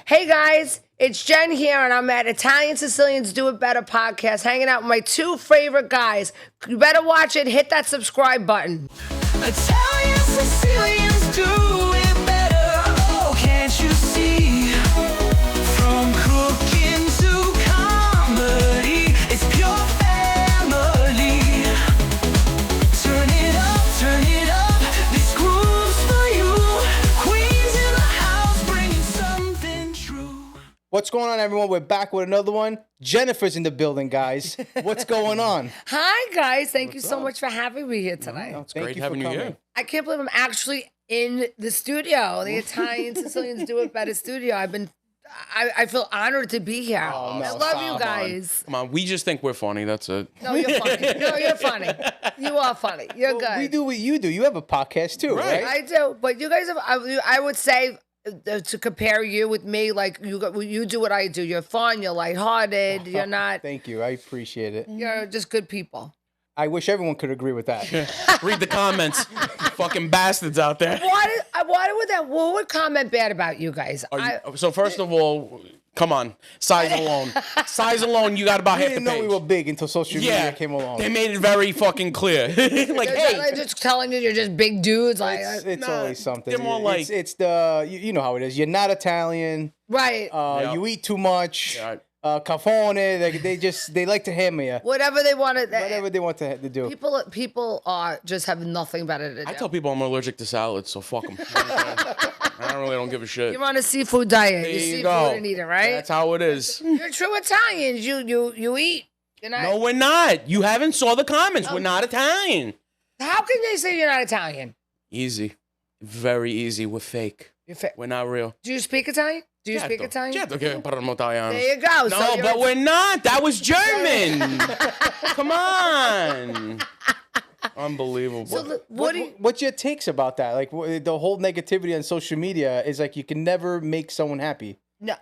Hey guys, it's Jen here, and I'm at Italian Sicilians Do It Better podcast, hanging out with my two favorite guys. You better watch it. Hit that subscribe button. Italian Sicilians do it better. Oh, can't you see? From cooking to comedy, it's pure family. Turn it up. This groove's for you. Queens in the house, bringing something true. What's going on, everyone? We're back with another one. Jennifer's in the building, guys. What's going on? Hi guys, thank you so much for having me here tonight. Thank great you having for you coming. here. I can't believe I'm actually in the studio, the Italian Sicilians Do It Better studio. I feel honored to be here. Oh, no, I love stop. you guys. Come on, we just think we're funny. That's it. No, you're funny. No, you're funny. You are funny. You're good. We do what you do. You have a podcast too, right? Right. I do, but you guys have. I would say to compare you with me, like you do what I do. You're fun. You're lighthearted. You're not. Thank you. I appreciate it. You're just good people. I wish everyone could agree with that. Read the comments. Fucking bastards out there. What would comment bad about you guys? So first of all, come on. Size alone. Size alone, you got about We half the didn't know we page. were big until social media Yeah, came along. they made it very fucking clear. Like, hey, They're just telling you you're just big dudes. Like, It's Nah, always something. they're more like- it's the you know how it is. You're not Italian. right. Yeah. You eat too much. Yeah. Cafone. They like to hammer you. Whatever they want to. Whatever they want to do. People are just have nothing better to do. I tell people I'm allergic to salads, so fuck them. I don't give a shit. You're on a seafood diet. There You're you seafood go. and eater, right? That's how it is. You're true Italians. You eat. You're not, No, we're not. You haven't saw the comments. We're not Italian. How can they say you're not Italian? Easy. Very easy. We're fake. We're not real. Do you speak Italian? Do you speak Italian? Certo che parliamo italiano. There you go. No, but we're not. That was German. Come on. Unbelievable. So what do you, What's your takes about that? Like the whole negativity on social media is like you can never make someone happy. no,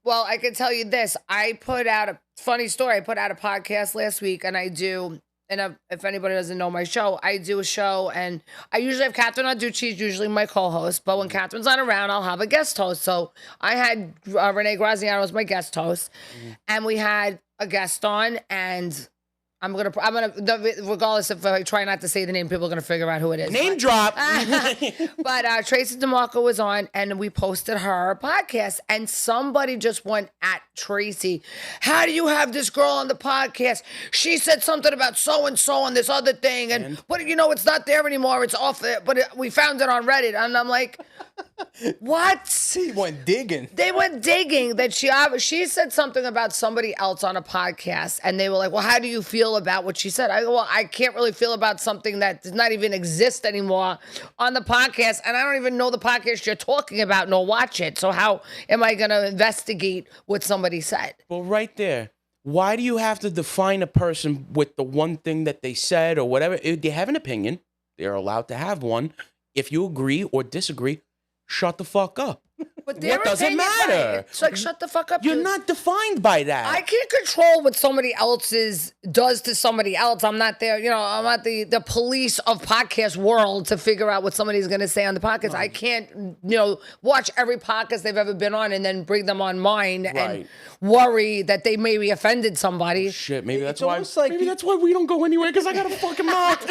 well, I can tell you this. I put out a funny story. I put out a podcast last week, and I do. And if anybody doesn't know my show, I do a show, and I usually have Catherine Arducci, she's usually my co-host. But when Catherine's not around, I'll have a guest host. So I had Renee Graziano as my guest host, and we had a guest on, and I'm gonna regardless if I try not to say the name, people are gonna figure out who it is. Name drop. But Tracy DeMarco was on, and we posted her podcast, and somebody just went at Tracy. How do you have this girl on the podcast? She said something about so-and-so and this other thing, and but you know, it's not there anymore. It's off there, but we found it on Reddit. And I'm like, what? He went digging. They went digging that she said something about somebody else on a podcast, and they were like, well, how do you feel about what she said? I go, well, I can't really feel about something that does not even exist anymore on the podcast, and I don't even know the podcast you're talking about nor watch it. So how am I going to investigate what somebody said? Well, right there. Why do you have to define a person with the one thing that they said or whatever? If they have an opinion, they're allowed to have one. If you agree or disagree, shut the fuck up. But their What does it opinion, matter? right? It's like, shut the fuck up. You're dude. not defined by that. I can't control what somebody else's does to somebody else. I'm not there, I'm not the police of podcast world to figure out what somebody's going to say on the podcast. I can't, watch every podcast they've ever been on and then bring them on mine and Right. worry that they maybe offended somebody. Shit, maybe that's It's why. almost like Maybe that's why we don't go anywhere because I got a fucking mouth.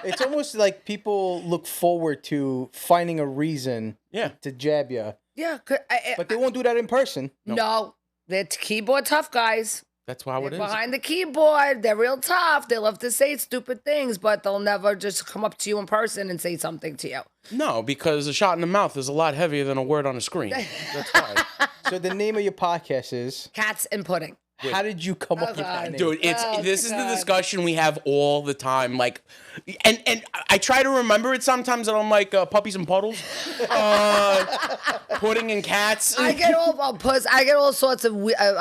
It's almost like people look forward to finding a reason Yeah. to jab you, Yeah, but they won't do that in person. no, they're keyboard tough guys. That's how it They're is. behind the keyboard. They're real tough. They love to say stupid things, but they'll never just come up to you in person and say something to you. No, because a shot in the mouth is a lot heavier than a word on a screen. That's why. So the name of your podcast is. Cats and pudding. How did you come up with that name? Dude, this is the God. discussion we have all the time. Like, and I try to remember it sometimes, and I'm like puppies and puddles, pudding and cats. I get all sorts of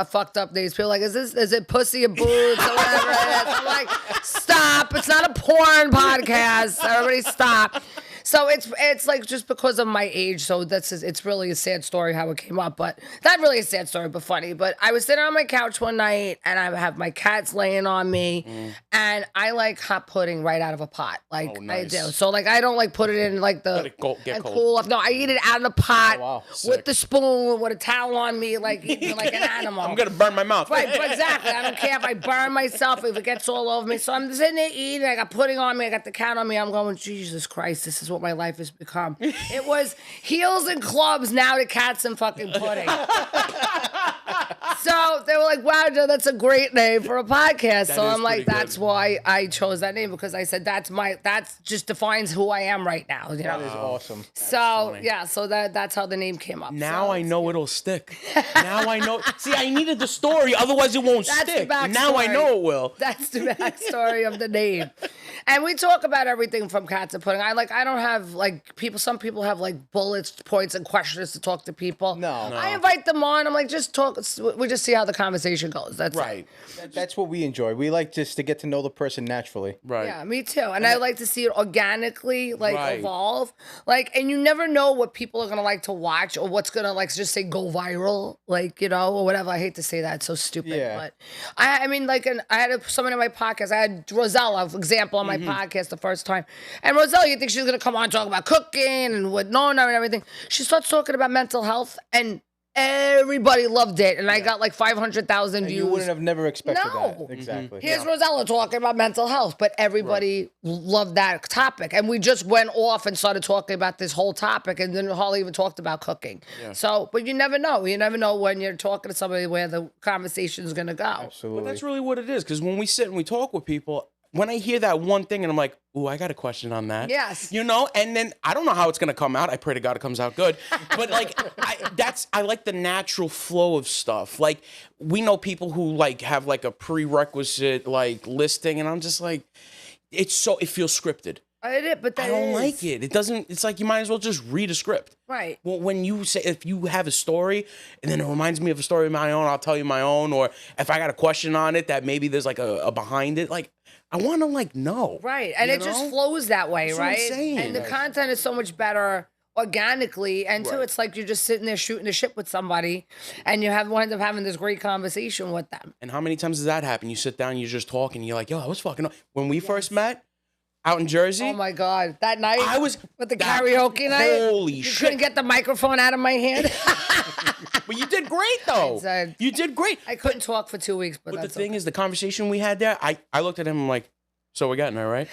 fucked up names. People are like, is it pussy or boobs or whatever it is? I'm like, stop! It's not a porn podcast. Everybody, stop. So it's like just because of my age. So it's really a sad story how it came up, but not really a sad story, but funny. But I was sitting on my couch one night and I have my cats laying on me, and I like hot pudding right out of a pot, like I do. So like I don't like put it in like the get cold. cool off. No, I eat it out of the pot wow. with the spoon with a towel on me, like eating like an animal. I'm gonna burn my mouth. Right, exactly. I don't care if I burn myself, if it gets all over me. So I'm sitting there eating. I got pudding on me. I got the cat on me. I'm going, Jesus Christ, this is what my life has become. It was heels and clubs, now to cats and fucking pudding. So they were like, wow, Joe, that's a great name for a podcast. So I'm like, that's why I chose that name, because I said that's just defines who I am right now. You know? That is awesome. So yeah, so that's how the name came up. Now So I know it'll stick. Now I know. See, I needed the story, otherwise it won't That's the stick. backstory. Now I know it will. That's the backstory of the name. And we talk about everything from cats and pudding. I don't have like people. Some people have like bullets, points, and questions to talk to people. No. I invite them on. I'm like, just talk. We just see how the conversation goes. That's Right. That's what we enjoy. We like just to get to know the person naturally. Right. Yeah, me too. And I like to see it organically, like Right. evolve. Like, and you never know what people are gonna like to watch or what's gonna like just say go viral, like, you know, or whatever. I hate to say that, it's so stupid. Yeah. But I mean, like, I had someone in my podcast. I had Rosella, for example, on my podcast the first time. And Rosella, you think she's gonna come on and talk about cooking and what Nona and everything? She starts talking about mental health, and everybody loved it, and I got like 500,000 views. You wouldn't have never expected No. that. Exactly. Here's Rosella talking about mental health, but everybody loved that topic. And we just went off and started talking about this whole topic, and then hardly even talked about cooking. So, but you never know. You never know when you're talking to somebody where the conversation is going to go. Absolutely. But that's really what it is. Because when we sit and we talk with people, when I hear that one thing and I'm like, ooh, I got a question on that. Yes. You know, and then I don't know how it's gonna come out. I pray to God it comes out good. But like I like the natural flow of stuff. Like we know people who like have like a prerequisite like listing, and I'm just like, it feels scripted. I did, but I don't like it. It doesn't, it's like you might as well just read a script. Right. Well, when you say, if you have a story and then it reminds me of a story of my own, I'll tell you my own. Or if I got a question on it that maybe there's like a behind it, like I want to like know. Right. And you it just know? flows that way, That's what I'm right? saying. And the content is so much better organically, and two, it's like you're just sitting there shooting the shit with somebody, and you wind up having this great conversation with them. And how many times does that happen? You sit down, you just talk, and you're like, yo, I was fucking. When we first met out in Jersey, Oh my God, that night I was with the that- karaoke night. Holy you shit! couldn't get the microphone out of my hand. But you did great though. said- You did great. I couldn't talk for 2 weeks, but But the that's thing is, the conversation we had there, I looked at him like, so we're getting there, right?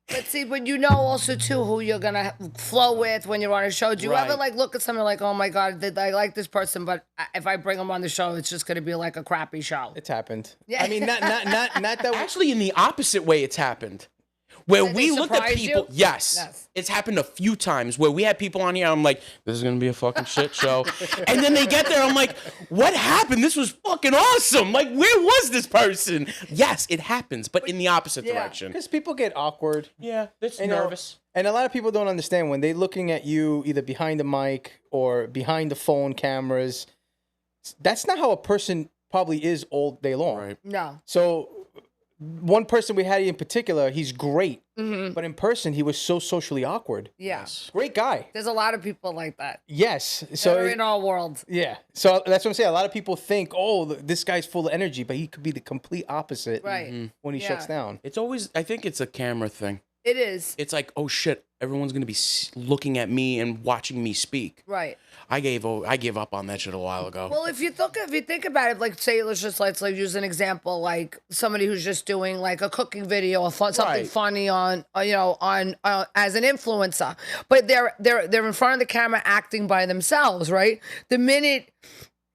But see, but you know also too who you're gonna flow with when you're on a show. Do you ever Right. like look at something like, oh my God, I like this person, but if I bring them on the show, it's just gonna be like a crappy show. It's happened. Yeah. I mean, not that. Actually, in the opposite way, it's happened. Where Did we they looked at surprise people, you? yes, Yes. it's happened a few times where we had people on here. I'm like, this is gonna be a fucking shit show, and then they get there. I'm like, what happened? This was fucking awesome. Like, where was this person? Yes, it happens, but in the opposite direction. Because people get awkward. Yeah, it's You know, nervous. and a lot of people don't understand when they're looking at you either behind the mic or behind the phone cameras. That's not how a person probably is all day long. Right. No. So one person we had in particular, he's great, but in person he was so socially awkward. Yeah. Great guy. There's a lot of people like that. Yes. So So in our world. yeah. So that's what I'm saying. A lot of people think, oh, this guy's full of energy, but he could be the complete opposite Right. when he shuts Yeah. down. It's always, I think it's a camera thing. It is. It's like, oh shit, everyone's gonna be looking at me and watching me speak. Right. I gave up on that shit a while ago. Well, if you think about it, like say let's like use an example, like somebody who's just doing like a cooking video or something Right. funny on as an influencer, but they're in front of the camera acting by themselves, right? The minute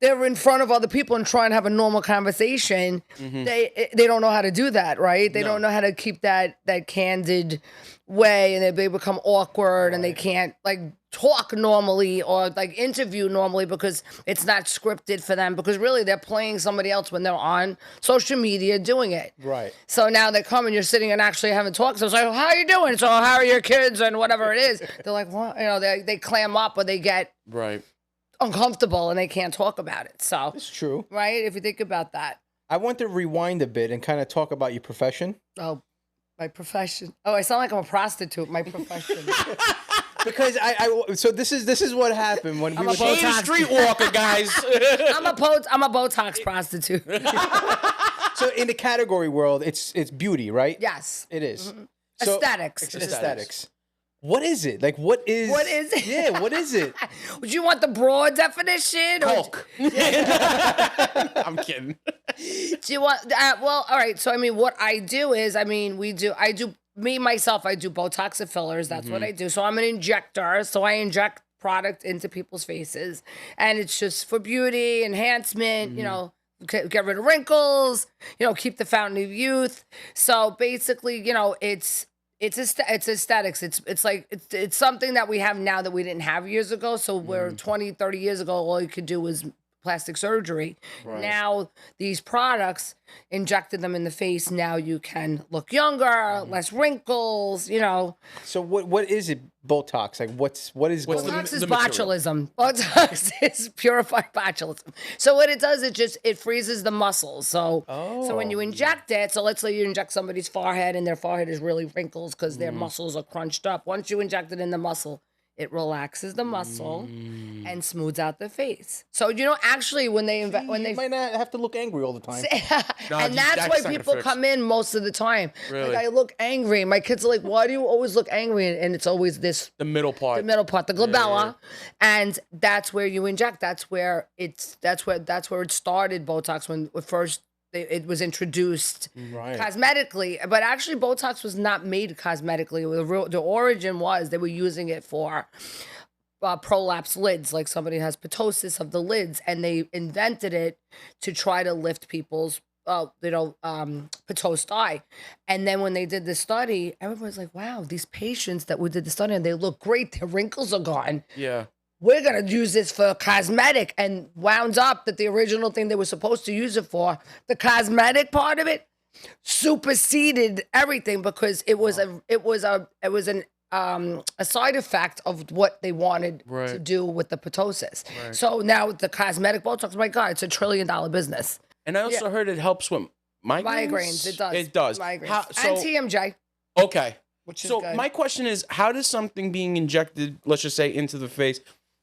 they're in front of other people and trying to have a normal conversation, they don't know how to do that, right? They don't know how to keep that candid way, and they become awkward and they can't like talk normally or like interview normally because it's not scripted for them, because really they're playing somebody else when they're on social media doing it. Right. So now they come and you're sitting and actually having talks. So it's like, how are you doing? So how are your kids and whatever it is? They're like, what? You know, they clam up or they get right. uncomfortable and they can't talk about it. So, It's true. right? If you think about that. I want to rewind a bit and kind of talk about your profession. Oh, My profession. Oh, I sound like I'm a prostitute. My profession. Because so this is what happened when he I'm was a He's a streetwalker, guys. I'm a Botox prostitute. so in the category world, it's beauty, right? Yes. It is. Mm-hmm. So- Aesthetics. It's aesthetics. What is it? Like, what is it? Yeah, what is it? Would you want the broad definition? Or Hulk. I'm kidding. do you want? Well, all right. So I mean, what I do is, I do myself. I do Botox and fillers. That's what I do. So I'm an injector. So I inject product into people's faces, and it's just for beauty, enhancement. You know, get rid of wrinkles. You know, keep the fountain of youth. So basically, you know, it's aesthetics. It's something that we have now that we didn't have years ago. So where 20, 30 years ago, all you could do was plastic surgery. Right. Now these products injected them in the face. Now you can look younger, less wrinkles, you know. So what is it? Botox? Like what is What's going Botox is the material? botulism. Botox is purified botulism. So what it does, it freezes the muscles. So when you inject it, so let's say you inject somebody's forehead and their forehead is really wrinkles because their muscles are crunched up. Once you inject it in the muscle, it relaxes the muscle and smooths out the face. So you know, actually, when they you might not have to look angry all the time. and that's why people come in most of the time. Really? Like, I look angry. My kids are like, "Why do you always look angry?" And it's always this The middle part. the middle part, the glabella, and that's where you inject. That's where it started. Botox when it was introduced Right. cosmetically, but actually Botox was not made cosmetically. The origin was they were using it for prolapse lids, like somebody has ptosis of the lids, and they invented it to try to lift people's ptosis eye. And then when they did the study, everybody's like, wow, these patients that we did the study and they look great, their wrinkles are gone. Yeah. We're going to use this for cosmetic, and wound up that the original thing they were supposed to use it for, the cosmetic part of it, superseded everything because it was a side effect of what they wanted to Right. do with the ptosis. So now the cosmetic Botox, my God, it's $1 trillion business. And I also heard it helps with migraines. Migraines, it does. It does. Migraines. So, And TMJ, okay. which is So good. my question is, how does something being injected, let's just say, into the face,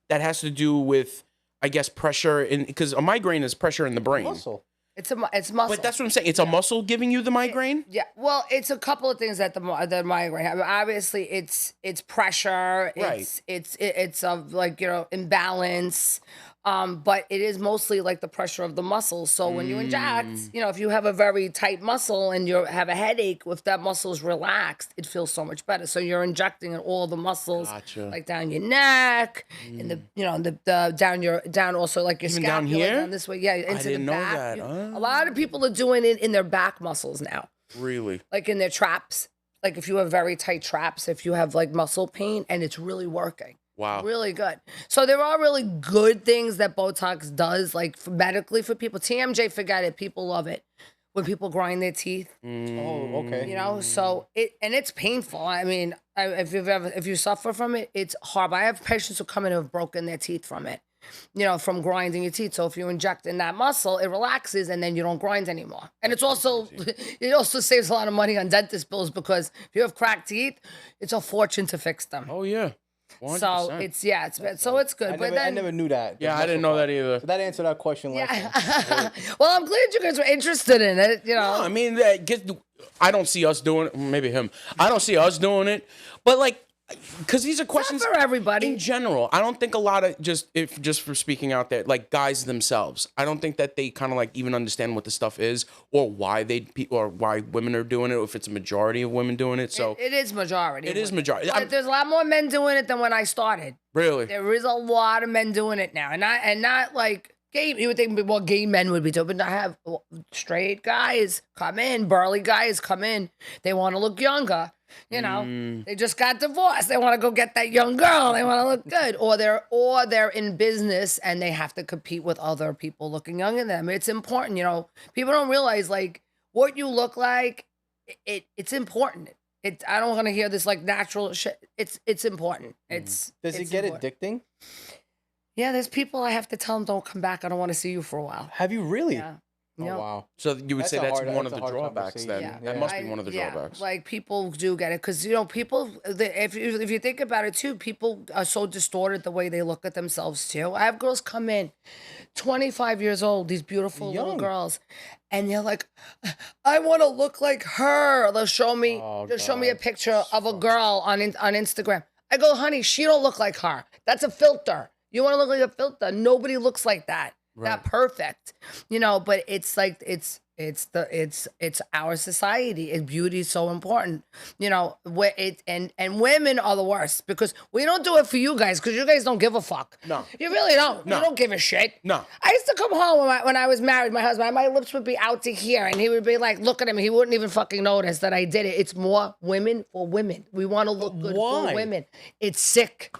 that has to do with, I guess, pressure in, because a migraine is pressure in the brain. Muscle. It's muscle. But that's what I'm saying. It's a muscle giving you the migraine. Yeah, well, it's a couple of things that the migraine. I mean, obviously, it's pressure. Right. It's of like, you know, imbalance. But it is mostly like the pressure of the muscle. So when you inject, you know, if you have a very tight muscle and you have a headache, if that muscle is relaxed, it feels so much better. So you're injecting in all the muscles, Gotcha. like down your neck, in the, you know, the down also like your Even scapula, down here? down this way, yeah, into didn't the know back. that. A lot of people are doing it in their back muscles now, Really? like in their traps. Like if you have very tight traps, if you have like muscle pain, and it's really working. Wow. Really good. So there are really good things that Botox does, like medically for people. TMJ, forget it. People love it. When people grind their teeth, Oh, okay. you know, so it's painful. I mean, if you suffer from it, it's horrible. I have patients who come in who have broken their teeth from it, you know, from grinding your teeth. So if you inject in that muscle, it relaxes and then you don't grind anymore. And it also saves a lot of money on dentist bills because if you have cracked teeth, it's a fortune to fix them. Oh yeah. 100%. So it's good. I never knew that. Yeah, I didn't know that either. So that answered our question last time. Yeah. Well, I'm glad you guys were interested in it. You know, No, I mean, I don't see us doing it. Maybe him. I don't see us doing it. But like, because these are questions for everybody. in general. I don't think a lot of just for speaking out there, like guys themselves. I don't think that they kind of like even understand what the stuff is or why why women are doing it. Or if it's a majority of women doing it. So it is majority. it is majority. But there's a lot more men doing it than when I started. Really? There is a lot of men doing it now, and not like gay. You would think more gay men would be doing, but I have straight guys come in, burly guys come in. They want to look younger. You know, they just got divorced. They want to go get that young girl. They want to look good, or they're in business and they have to compete with other people looking younger than them. It's important, you know. People don't realize like what you look like. It's important. I don't want to hear this like natural shit. It's important. Does it's it get important. addicting? Yeah, there's people I have to tell them don't come back. I don't want to see you for a while. Have you really? Yeah. Oh, Yep. wow. So you would That's say a that's hard- one that's of a the hard drawbacks. Then conversation. that Yeah. must be one of the drawbacks. Like people do get it because people, if you think about it too, people are so distorted the way they look at themselves too. I have girls come in, 25 years old, these beautiful little Young. girls, and they're like, I want to look like her. They'll show me, Oh, they'll show me a God. picture of a girl on Instagram. I go, honey, she don't look like her. That's a filter. You want to look like a filter? Nobody looks like that. That perfect, but it's like it's our society. Beauty is so important, where and women are the worst because we don't do it for you guys because you guys don't give a fuck. No. You really don't. No. You don't give a shit. No. I used to come home when I was married, my husband, my lips would be out to here and he would be like, look at him. He wouldn't even fucking notice that I did it. It's more women for women. We want to look good Why? for women. It's sick.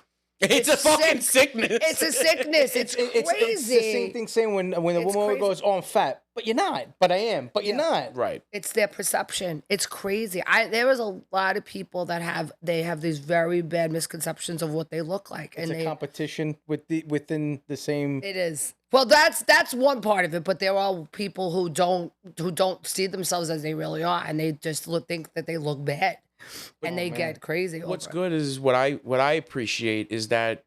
It's a fucking sick. sickness. It's a sickness. It's crazy. It's the same thing saying when a It's woman crazy. goes, oh, I'm fat, but you're not. But I am, but you're not. Right. It's their perception. It's crazy. There was a lot of people that have these very bad misconceptions of what they look like, It's and a competition within the same. it is. Well, that's one part of it, but there are people who don't see themselves as they really are, and they just think that they look bad, and they get crazy. What's over it. good is what I appreciate is that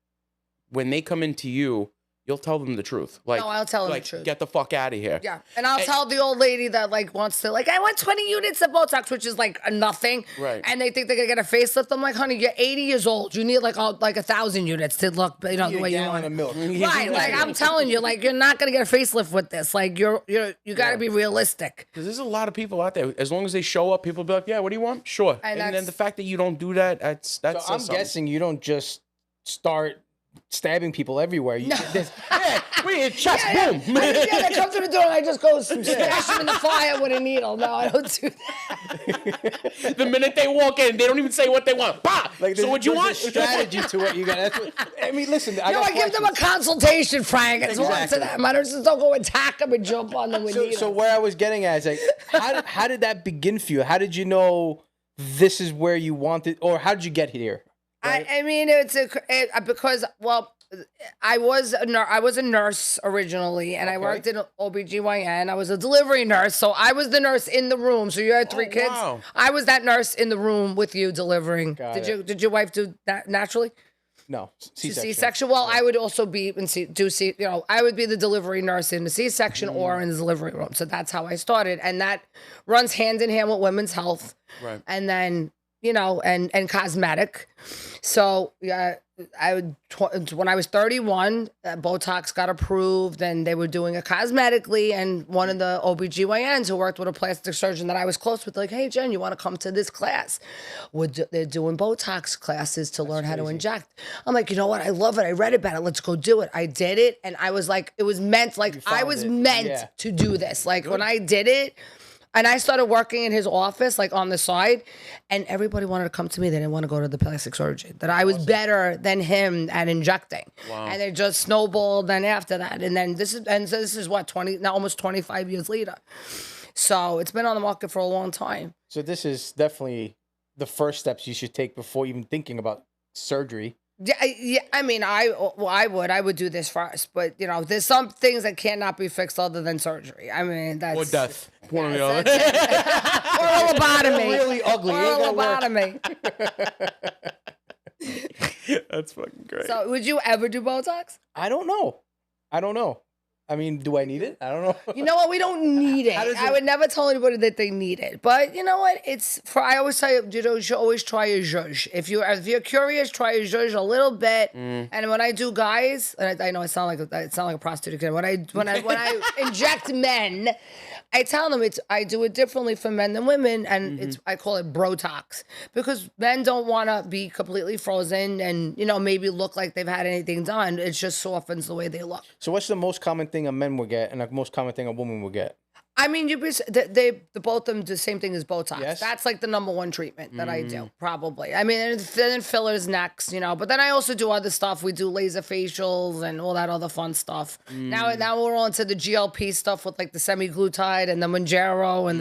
when they come into you, you'll tell them the truth. Like, No, I'll tell them the like, truth. Get the fuck out of here. Yeah, and I'll tell the old lady that wants to I want 20 units of Botox, which is like a nothing. Right. And they think they're gonna get a facelift. I'm like, honey, you're 80 years old. You need like 1,000 units to look, the way you want. Of milk. Right, I'm telling you, you're not gonna get a facelift with this. Like you gotta be realistic. Because there's a lot of people out there. As long as they show up, people be like, "Yeah, what do you want? Sure." And And then that's- the fact that you don't do that, that's So I'm something. guessing you don't just start stabbing people everywhere. Yeah, we chest boom. They come to the door and I just go smash them in the fire with a needle. No, I don't do that. The minute they walk in, they don't even say what they want. Bah! So what you want? There's a strategy to what you got. That's what, I mean, listen. I Give them a consultation, Frank. It's all up to Exactly. them. I just don't go attack them and jump on them with needles. So where I was getting at is like, how did that begin for you? How did you know this is where you wanted, or how did you get here? I mean, because I was a nurse originally, and I worked in OBGYN. I was a delivery nurse, so I was the nurse in the room. So you had three kids. wow. I was that nurse in the room with you delivering. Got Did your wife do that naturally? No, C-section. C-section. Well, I would also be I would be the delivery nurse in the C-section Mm. or in the delivery room. So that's how I started, and that runs hand in hand with women's health. Right. And then and cosmetic. So yeah, when I was 31, Botox got approved, and they were doing it cosmetically. And one of the OBGYNs who worked with a plastic surgeon that I was close with, like, hey Jen, you want to come to this class? They're doing Botox classes to learn how to inject. I'm like, you know what? I love it. I read about it. Let's go do it. I did it, and I was like, it was meant. Like I found was it. meant Yeah. to do this. Like when I did it. And I started working in his office, like on the side, and everybody wanted to come to me. They didn't want to go to the plastic surgeon. That I was better than him at injecting. Wow. And it just snowballed. Then after that, so this is what almost 25 years later. So it's been on the market for a long time. So this is definitely the first steps you should take before even thinking about surgery. Yeah, I mean, I would do this first, but there's some things that cannot be fixed other than surgery. I mean, that's Or death. One or the other. or a lobotomy. Really ugly. Or Ain't a gonna work. lobotomy. That's fucking great. So, would you ever do Botox? I don't know. I mean, do I need it? I don't know. You know what? We don't need it. does I it- would never tell anybody that they need it. But you know what? I always tell you, you should always try a zhuzh. If you're curious, try a zhuzh a little bit. And when I do guys, and I know I sound like a prostitute again. When I inject men, I tell them I do it differently for men than women, and I call it Botox because men don't want to be completely frozen and maybe look like they've had anything done. It just softens the way they look. So what's the most common thing a man will get and the most common thing a woman will get? I mean, they both of them do the same thing as Botox. Yes? That's like the number one treatment that I do, probably. I mean, and then fillers next, but then I also do other stuff. We do laser facials and all that other fun stuff. Now we're on to the GLP stuff with like the semaglutide and the Mounjaro and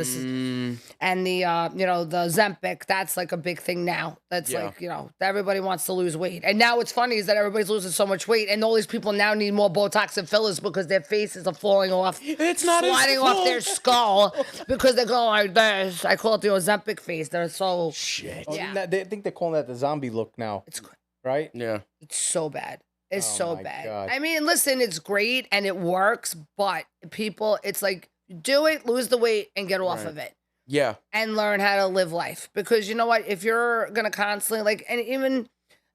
and the the Ozempic. That's like a big thing now. That's like everybody wants to lose weight. And now what's funny is that everybody's losing so much weight, and all these people now need more Botox and fillers because their faces are falling off. It's not as sliding off full. their skull because they're going like this. I call it the Ozempic face. They're so Shit. Oh, Yeah. I think they're calling that the zombie look now, it's right? Yeah. it's so bad. It's Oh so my bad. God. I mean, listen, it's great and it works, but people, it's like do it, lose the weight, and get off Right. of it. Yeah. And learn how to live life. Because you know what? If you're gonna constantly like, and even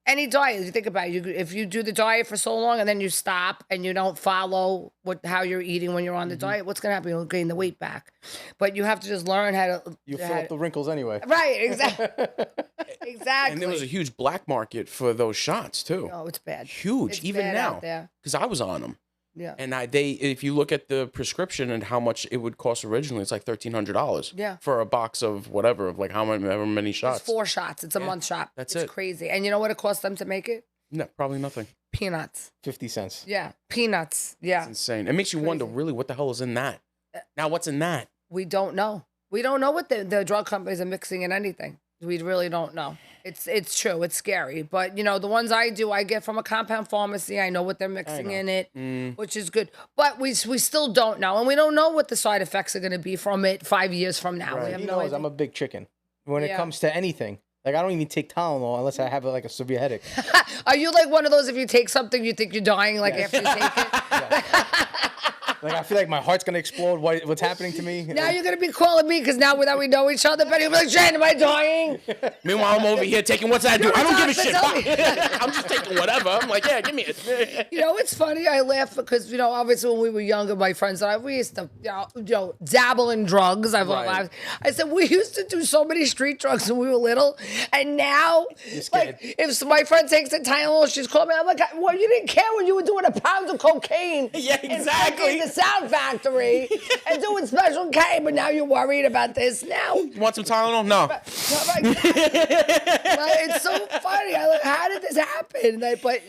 any diet, you think about it, if you do the diet for so long and then you stop and you don't follow how you're eating when you're on the diet, what's gonna happen? You'll gain the weight back. But you have to just learn how to. You fill up the wrinkles anyway. Right, exactly, exactly. And there was a huge black market for those shots too. Oh, it's bad. Huge, It's even bad now. out there. Because I was on them. Yeah. And if you look at the prescription and how much it would cost originally, it's like $1,300. Yeah. For a box of whatever, of like however many shots. It's 4 shots. It's a month shot. that's it's it. crazy. And you know what it costs them to make it? No, probably nothing. Peanuts. 50 cents. Yeah, peanuts. Yeah. It's insane. It makes you wonder, Crazy. really, what the hell is in that? Now, what's in that? We don't know. We don't know what the drug companies are mixing in anything. We really don't know. It's true. It's scary. But, you know, the ones I do, I get from a compound pharmacy. I know what they're mixing in it, which is good. But we still don't know. And we don't know what the side effects are going to be from it 5 years from now. We Right. have He no knows idea. I'm a big chicken when it Yeah. comes to anything. Like, I don't even take Tylenol unless I have like a severe headache. Are you like one of those, if you take something, you think you're dying like after you take it? Like, I feel like my heart's gonna explode. What's happening to me? Now you're going to be calling me because now that we know each other, Betty will be like, Jen, am I dying? Meanwhile, I'm over here taking what's that do? I don't give a shit. Doctor, I'm just taking whatever. I'm like, yeah, give me it. You know, it's funny. I laugh because, you know, obviously when we were younger, my friends and I, we used to, you know dabble in drugs. Right. I said, we used to do so many street drugs when we were little. And now, like, if my friend takes a Tylenol, she's calling me. I'm like, well, you didn't care when you were doing a pound of cocaine. Yeah, in exactly. the Sound Factory and doing Special K, but now you're worried about this now. You want some Tylenol? No. It's so funny. I'm like, how did this happen? Like, but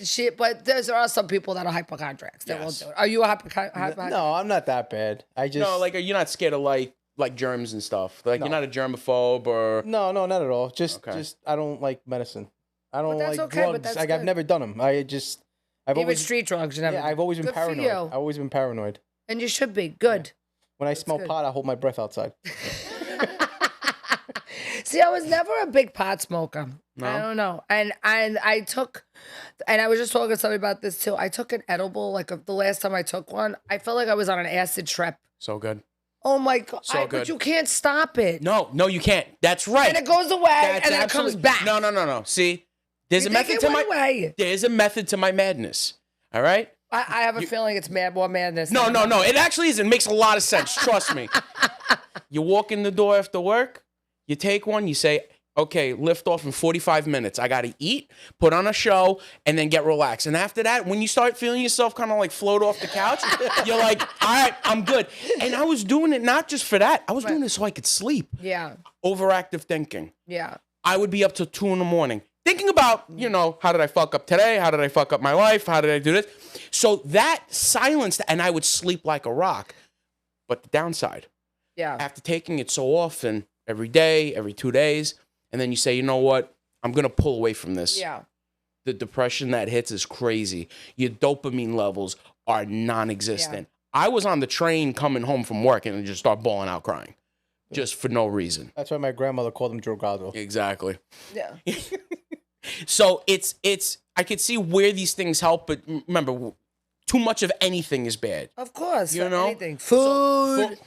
there are some people that are hypochondriacs that won't Yes. do it. Are you a hypochondriac? No, I'm not that bad. I just No, like, you're not scared of, like germs and stuff. Like, you're not a germaphobe or... no, not at all. Just Okay. I don't like medicine. I don't that's like okay, but drugs. that's Like, I've good. never done them. I've Even always street drugs and everything. yeah, I've always been Good for paranoid. you. I've always been paranoid. And you should be. Good. When I smell good. pot, I hold my breath outside. See, I was never a big pot smoker. No? I don't know. And I took, and I was just talking to somebody about this too. I took an edible, like the last time I took one, I felt like I was on an acid trip. So good. Oh my God. So But good. you can't stop it. No, you can't. That's right. And it goes away That's and then it comes absolute- back. No. See, there's You a think method it to my went away? there's a method to my madness. All right. I have a feeling it's more madness. No. It actually is. It makes a lot of sense. Trust me. You walk in the door after work. You take one. You say, "Okay, lift off in 45 minutes. I got to eat, put on a show, and then get relaxed." And after that, when you start feeling yourself kind of like float off the couch, you're like, "All right, I'm good." And I was doing it not just for that. I was doing it so I could sleep. Yeah. Overactive thinking. Yeah. I would be up till 2 a.m. thinking about, how did I fuck up today? How did I fuck up my life? How did I do this? So that silenced, and I would sleep like a rock. But the downside, Yeah. after taking it so often, every day, every 2 days, and then you say, you know what? I'm going to pull away from this. Yeah. The depression that hits is crazy. Your dopamine levels are non-existent. I was on the train coming home from work and just start bawling out crying. Just for no reason. That's why my grandmother called him drogado. Exactly. Yeah. So it's I could see where these things help, but remember, too much of anything is bad. Of course. You know? Anything. Food.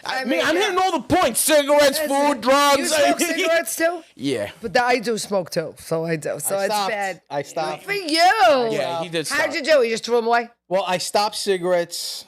I mean, mean, I'm yeah. hitting all the points: cigarettes, food, drugs. You smoke cigarettes too? Yeah. But I do smoke too, so I do. So I it's stopped. bad. I stopped. For you. Yeah, he did. How'd Stop. you do? You just threw them away? Well, I stopped cigarettes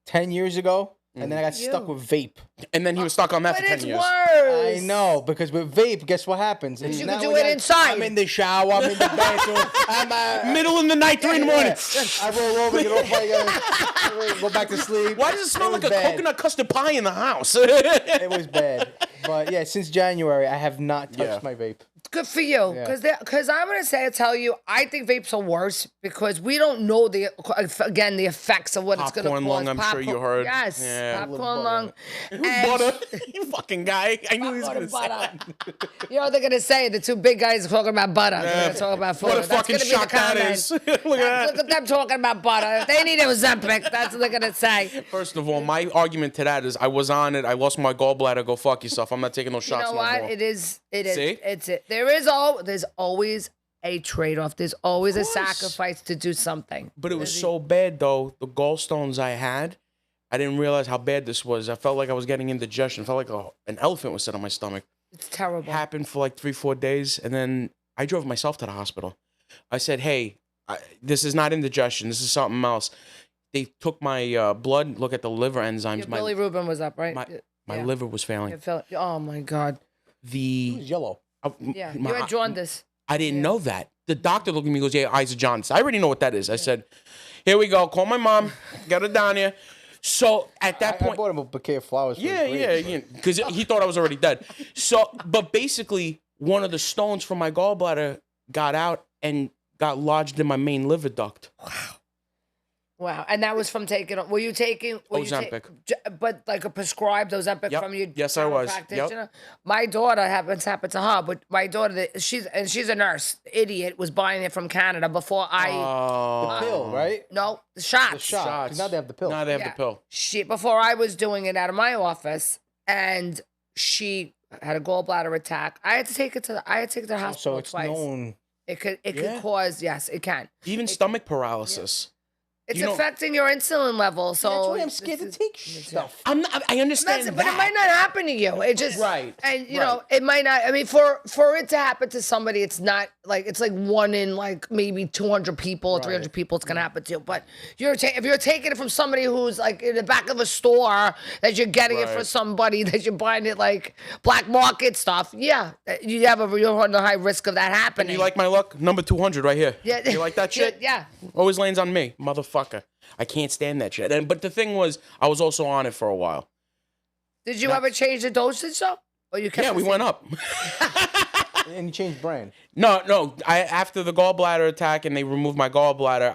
10 years ago, and then I got stuck You. with vape. And then he was stuck on that But for 10 it's years. worse. I know, because with vape, guess what happens? You Now can do we it got- inside. I'm in the shower, I'm in the bathroom, I'm Middle in the night, 3 in the morning. I roll over, get off my go back to sleep. Why does it smell was like a bad. coconut custard pie in the house? It was bad. But yeah, since January, I have not touched Yeah. my vape. Good for you, because I'm gonna tell you, I think vapes are worse because we don't know the effects of what it's gonna cause. Popcorn lung, I'm sure you heard. Yes, Yeah. popcorn lung. Butter. You fucking guy. I knew he was gonna say Butter. that. You know what they're gonna say? The two big guys are talking about butter. They're gonna talk about food. What a That's fucking gonna be shock the that comment. is. Look at that. Look at them talking about butter. If they need Ozempic, that's what they're gonna say. First of all, my argument to that is I was on it. I lost my gallbladder. Go fuck yourself. I'm not taking no You shots know no what? more. It is. See? There's always a trade-off. There's always a sacrifice to do something. But it was so bad, though. The gallstones I had, I didn't realize how bad this was. I felt like I was getting indigestion. I felt like an elephant was sitting on my stomach. It's terrible. Happened for like 3-4 days, and then I drove myself to the hospital. I said, hey, this is not indigestion. This is something else. They took my blood, look at the liver enzymes. Your Billy Rubin was up, right? My liver was failing. Oh, my God. It was yellow. Yeah, you had jaundice. I didn't know that. The doctor looked at me and goes, yeah, eyes of jaundice. I already know what that is. I said, here we go. Call my mom. Get her down here. So at that point. I bought him a bouquet of flowers. Yeah. Because he thought I was already dead. So, but basically, one of the stones from my gallbladder got out and got lodged in my main liver duct. Wow. And that was from taking, were you taking? Ozempic. But like a prescribed Ozempic from your Yes, I was. practitioner? My daughter happened to her, but my daughter, she's a nurse, idiot, was buying it from Canada before The pill, right? No, the shots. The shot. 'Cause now they have the pill. Now they have the pill. Before I was doing it out of my office, and she had a gallbladder attack. I had to take it to the hospital So it's twice. known. It could cause, yes, it can. Even stomach paralysis. It's affecting your insulin level. So That's why I'm scared to take stuff. I understand but it might not happen to you. It just and you know it might not. I mean, for it to happen to somebody, it's not like it's like one in like maybe 200 people or 300 people. It's gonna happen to. But if you're taking it from somebody who's like in the back of a store that you're getting it for somebody that you're buying it like black market stuff, yeah, you run a high risk of that happening. You like my luck? Number 200 right here. Yeah. You like that shit? Yeah. Always lands on me, motherfucker. I can't stand that shit. But the thing was, I was also on it for a while. Did you ever change the dosage though? Or you kept we went up. And you changed brand. No. After the gallbladder attack and they removed my gallbladder,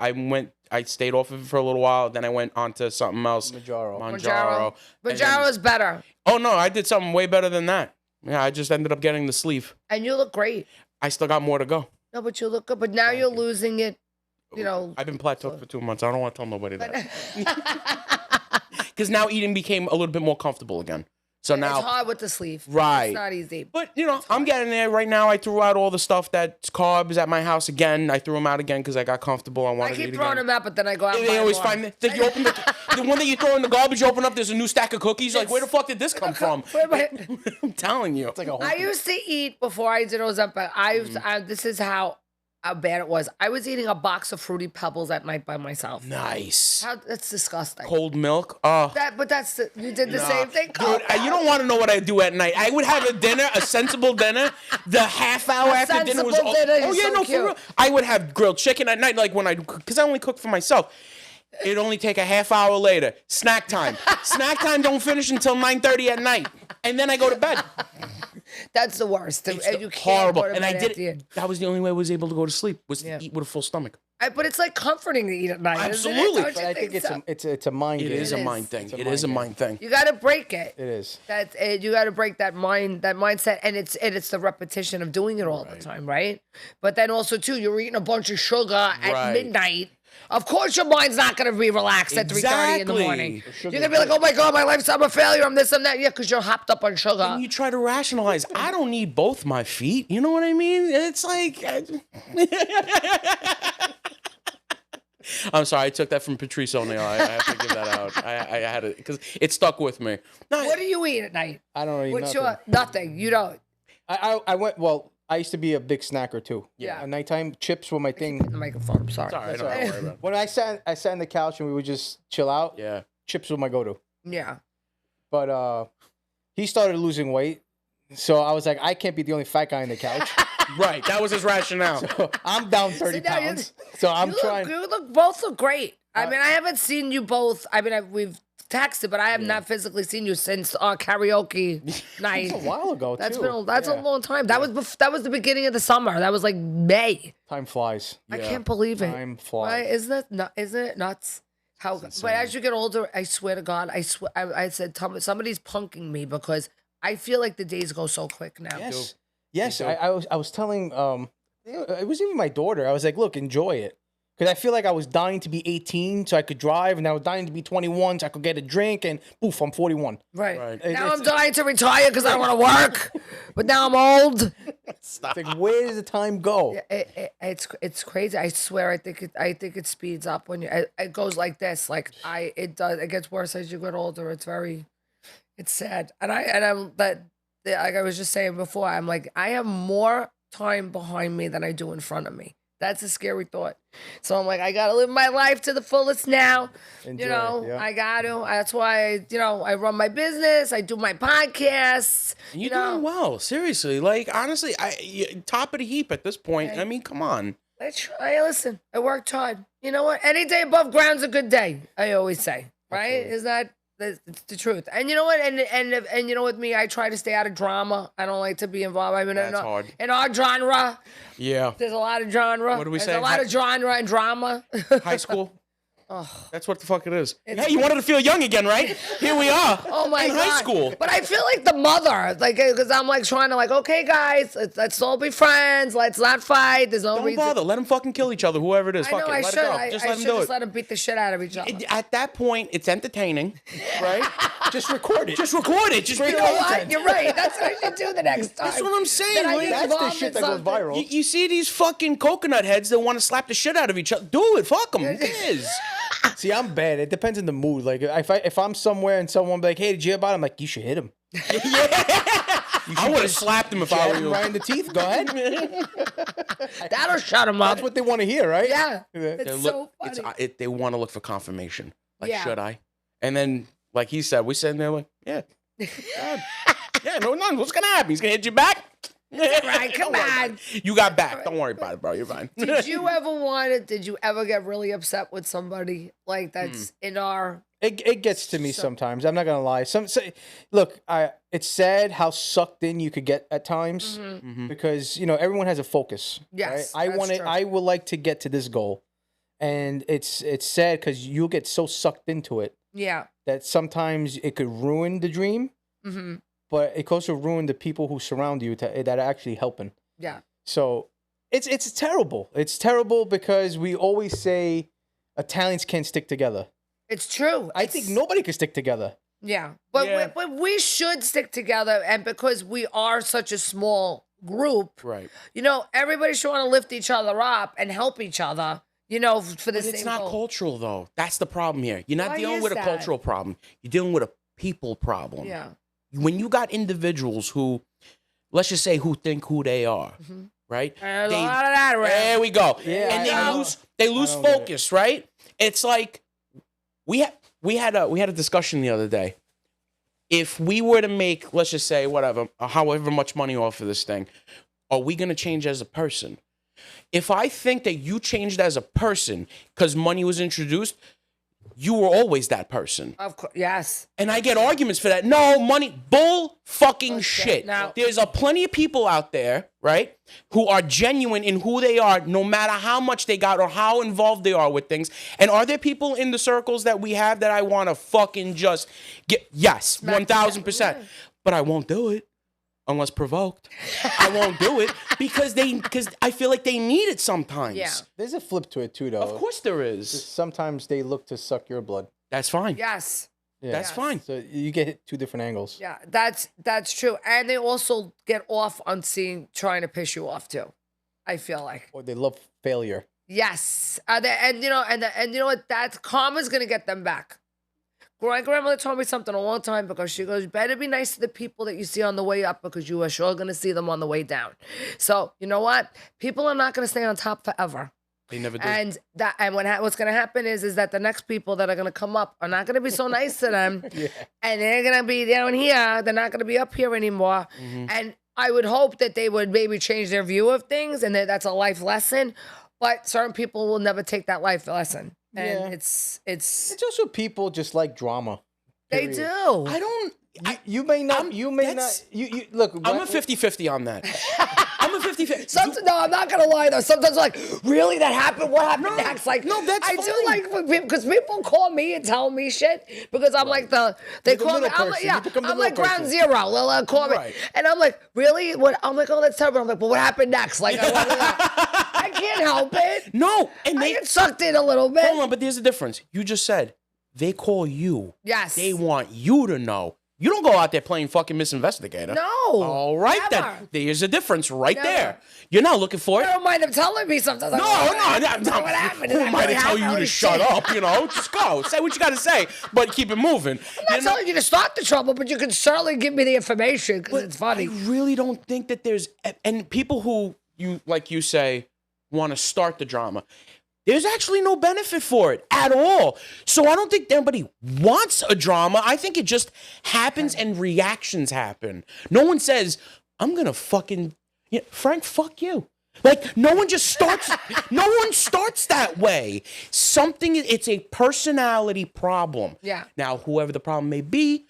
I stayed off of it for a little while. Then I went on to something else. Mounjaro. Mounjaro's better. Oh no, I did something way better than that. Yeah, I just ended up getting the sleeve. And you look great. I still got more to go. No, but you look good. But now you're losing it. You know, I've been plateaued for 2 months. I don't want to tell nobody that. Because now eating became a little bit more comfortable again. So now it's hard with the sleeve. Right. It's not easy. But, you know, I'm getting there right now. I threw out all the stuff that's carbs at my house again. I threw them out again because I got comfortable. I wanted to eat keep throwing again. them out, but then I go out and They buy always more. find that you open the one that you throw in the garbage, you open up, there's a new stack of cookies. Like, where the fuck did this come from? I'm telling you. It's like a whole I used to eat before I did Ozempic. This is how bad it was. I was eating a box of Fruity Pebbles at night by myself. Nice. That's disgusting. Cold milk. Oh. You did the same thing? Dude, you don't want to know what I do at night. I would have a dinner, a sensible dinner. The half hour after dinner was sensible dinner, oh yeah, so no, cute. for real. I would have grilled chicken at night, like because I only cook for myself. It'd only take a half hour later. Snack time. Snack time don't finish until 9:30 at night, and then I go to bed. That's the worst. It's You can't horrible. go to And I bed did after you- it. That was the only way I was able to go to sleep was to eat with a full stomach. But it's like comforting to eat at night. Absolutely. Isn't it? Don't But you I think so? it's a mind It game. is a is. mind thing. It's a It is a mind mind thing. You got to break it. It is. That's it. You got to break that mindset, and it's the repetition of doing it all the time, right? But then also too, you're eating a bunch of sugar at Right. midnight. Of course, your mind's not going to be relaxed at 3:30 in the morning. Exactly. You're going to be like, "Oh my god, my life's I'm a failure. I'm this, I'm that." Yeah, because you're hopped up on sugar. And you try to rationalize. I don't need both my feet. You know what I mean? It's like. I'm sorry, I took that from Patrice O'Neal. I have to give that out. I had it because it stuck with me. No, What do you eat at night? I don't eat What's nothing. your nothing? You don't. I went. Well, I used to be a big snacker too. Yeah. At nighttime, chips were my thing. The microphone. I'm sorry. sorry, don't worry about it. When I sat on the couch and we would just chill out. Yeah. Chips were my go-to. Yeah. But he started losing weight, so I was like, I can't be the only fat guy on the couch. Right, that was his rationale. So I'm down 30 now you- pounds. So I'm trying. You both look great. I mean, I haven't seen you both. I mean, we've texted, but I have not physically seen you since our karaoke night. It's a while ago, That's too. been a Yeah. long time. That was that was the beginning of the summer. That was like May. Time flies. I can't believe it. Time flies. Right? Isn't it nuts? How? But as you get older, I swear to God, I said somebody's punking me because I feel like the days go so quick now. Yes. Yes. I was telling it was even my daughter. I was like, look, enjoy it. Because I feel like I was dying to be 18 so I could drive, and I was dying to be 21 so I could get a drink, and poof, I'm 41. Right. Right. Now I'm dying to retire because I don't want to work, but now I'm old. It's like, where does the time go? It's crazy. I swear. I think it speeds up when it goes like this. Like it gets worse as you get older. It's sad. Like I was just saying before, I'm like, I have more time behind me than I do in front of me. That's a scary thought. So I'm like, I gotta live my life to the fullest now. Enjoy You know, it, yeah. I got to. That's why, I run my business. I do my podcasts. You're doing well, seriously. Like, honestly, top of the heap at this point. I mean, come on. Listen, I worked hard. You know what? Any day above ground's a good day, I always say. Right? Absolutely. It's the truth. And you know what? And you know, with me, I try to stay out of drama. I don't like to be involved. I mean, That's hard. In our genre, Yeah. there's a lot of genre. What do we There's say? a lot of genre and drama. High school. Oh. That's what the fuck it is. Hey, you wanted to feel young again, right? Here we are. Oh my in God. high school. But I feel like the mother, like, because I'm like trying to okay, guys, let's all be friends. Let's not fight. There's no Don't reason. bother. Let them fucking kill each other, whoever it is. I Fuck know it. I Let should. it go. Just I let them should do just it. let them beat the shit out of each other. At that point, it's entertaining, right? Just record it. Just record it. Just You be know what? You're right. That's what I should do the next time. That's what I'm saying. Then I Like, get That's the involved shit in that goes something. viral. You see these fucking coconut heads that want to slap the shit out of each other. Do it. Fuck them. Who cares? See, I'm bad. It depends on the mood. Like, if I'm somewhere and someone be like, hey, did you hear about him? I'm like, you should hit him. I would have slapped him if I Jab were him you. right in the teeth. Go ahead. That'll shut them up. That's what they want to hear, right? Yeah. Yeah. It's so funny. They want to look for confirmation. Like, Yeah. should I? And then, like he said, we sitting there like, yeah. Yeah, no, what's going to happen? He's going to hit you back? Right, come Don't worry about on. it. You got back. Don't worry about it, bro. You're fine. Did you ever get really upset with somebody like that's in our... It gets to me sometimes. I'm not gonna lie. Look, it's sad how sucked in you could get at times because everyone has a focus. Yes, right? that's true. I would like to get to this goal, and it's sad because you'll get so sucked into it Yeah. that sometimes it could ruin the dream, but it could also ruin the people who surround you that are actually helping. Yeah. So it's terrible. It's terrible because we always say Italians can't stick together. It's true. I think nobody can stick together. Yeah. But, Yeah. but we should stick together. And because we are such a small group, Right. everybody should want to lift each other up and help each other, for the But same it's not goal. cultural, though. That's the problem here. You're not Why dealing is with a that? cultural problem. You're dealing with a people problem. Yeah. When you got individuals who, let's just say, who think who they are, right? There's a lot of that around. There we go. Yeah, And I know. they lose don't get it. focus, right? It's like we had a discussion the other day. If we were to make, let's just say, whatever, however much money off of this thing, are we going to change as a person? If I think that you changed as a person because money was introduced, you were always that person. Of course. Yes. And I get arguments for that. No, money, bull fucking Okay, shit. now- There's a plenty of people out there, right, who are genuine in who they are, no matter how much they got or how involved they are with things. And are there people in the circles that we have that I want to fucking just get? Yes, 1,000%. But I won't do it unless provoked. I won't do it because I feel like they need it sometimes. Yeah. There's a flip to it too, though. Of course there is. Sometimes they look to suck your blood. That's fine. Yes. Yeah. That's fine. So you get hit two different angles. Yeah. That's true. And they also get off on trying to piss you off too. I feel like. Or they love failure. Yes. And you know what? That karma's gonna get them back. My grandmother told me something a long time because she goes, "You better be nice to the people that you see on the way up because you are sure gonna see them on the way down." So you know what? People are not gonna stay on top forever. They never do. And what's gonna happen is that the next people that are gonna come up are not gonna be so nice to them, and they're gonna be down here. They're not gonna be up here anymore. And I would hope that they would maybe change their view of things, and that's a life lesson. But certain people will never take that life lesson, and Yeah. it's It's also people just like drama. They Period. do. I don't. You may not. You may not. that's- You look. I'm a 50-50 on that. I'm a 50-50. No, I'm not gonna lie though. Sometimes like, really, that happened? What happened next? Like, no, that's I fine. do like because people call me and tell me shit because I'm like they the call me. middle I'm like, person. yeah, You become the I'm like middle ground person. zero. They'll call me, Right. and I'm like, really? What? I'm like, oh, that's terrible. I'm like, but what happened next? Like, I can't help it. No, and I they get sucked in a little bit. hold on, but there's a difference. You just said they call you. Yes. They want you to know. You don't go out there playing fucking Miss Investigator. No. All right never. then. There's a difference right Never. there. You're not looking for it. I don't mind them telling me sometimes. No, What no. happened? Did Who that am I to really tell happen? you to Holy shut shit. up? You know, just go. Say what you got to say, but keep it moving. I'm not telling you to start the trouble, but you can certainly give me the information because it's funny. I really don't think that there's and people who you say want to start the drama. There's actually no benefit for it at all. So I don't think anybody wants a drama. I think it just happens and reactions happen. No one says, I'm gonna fucking Frank, fuck you. Like no one just starts no one starts that way. It's a personality problem. Yeah. Now, whoever the problem may be,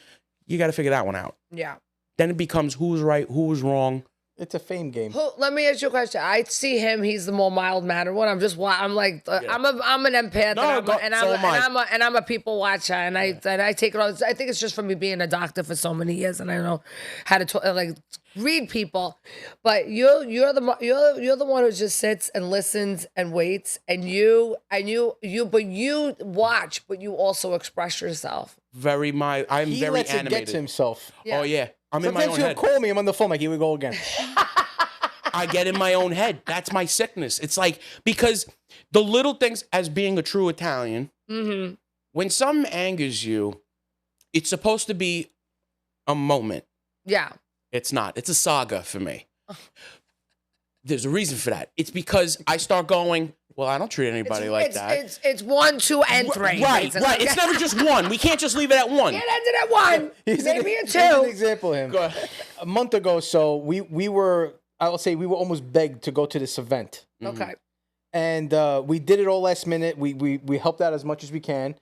you gotta figure that one out. Yeah. Then it becomes who's right, who's wrong. It's a fame game. Let me ask you a question. I see him; he's the more mild-mannered one. I'm like, I'm an empath, No, and I'm a people watcher, and I take it on. I think it's just from me being a doctor for so many years, and I know how to read people. But you're the one who just sits and listens and waits, and you watch, but you also express yourself. I'm very lets it animated. get to himself. Oh yeah, I'm in my Sometimes own he'll head. call me. I'm on the phone. Like, here we go again. I get in my own head. That's my sickness. It's like because the little things, as being a true Italian, when something angers you, it's supposed to be a moment. Yeah. It's not. It's a saga for me. There's a reason for that. It's because I start going, well, I don't treat anybody like that. It's 1, 2, and 3. Right. basically. It's never just one. We can't just leave it at one. It ended at 1. Here's Maybe a here's an 2. example of him. A month ago, so we were, I will say, we were almost begged to go to this event. Okay. And we did it all last minute. We helped out as much as we can.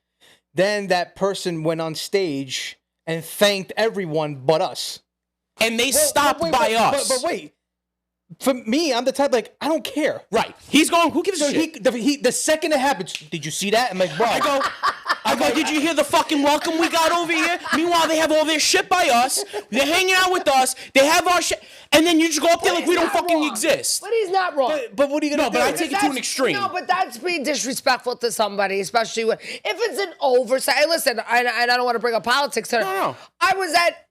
Then that person went on stage and thanked everyone but us. And they stopped by us. But wait. For me, I'm the type like, I don't care. Right. He's going, who gives a So shit? the second it happens, did you see that? I'm like, bro. I go, did you hear the fucking welcome we got over here? Meanwhile, they have all their shit by us. They're hanging out with us. They have our shit. And then you just go up there like we don't fucking exist. But he's not wrong. But what are you gonna No, do? but I take it to an extreme. No, but that's being disrespectful to somebody, especially if it's an oversight. Hey, listen, I don't want to bring up politics here. No. I was at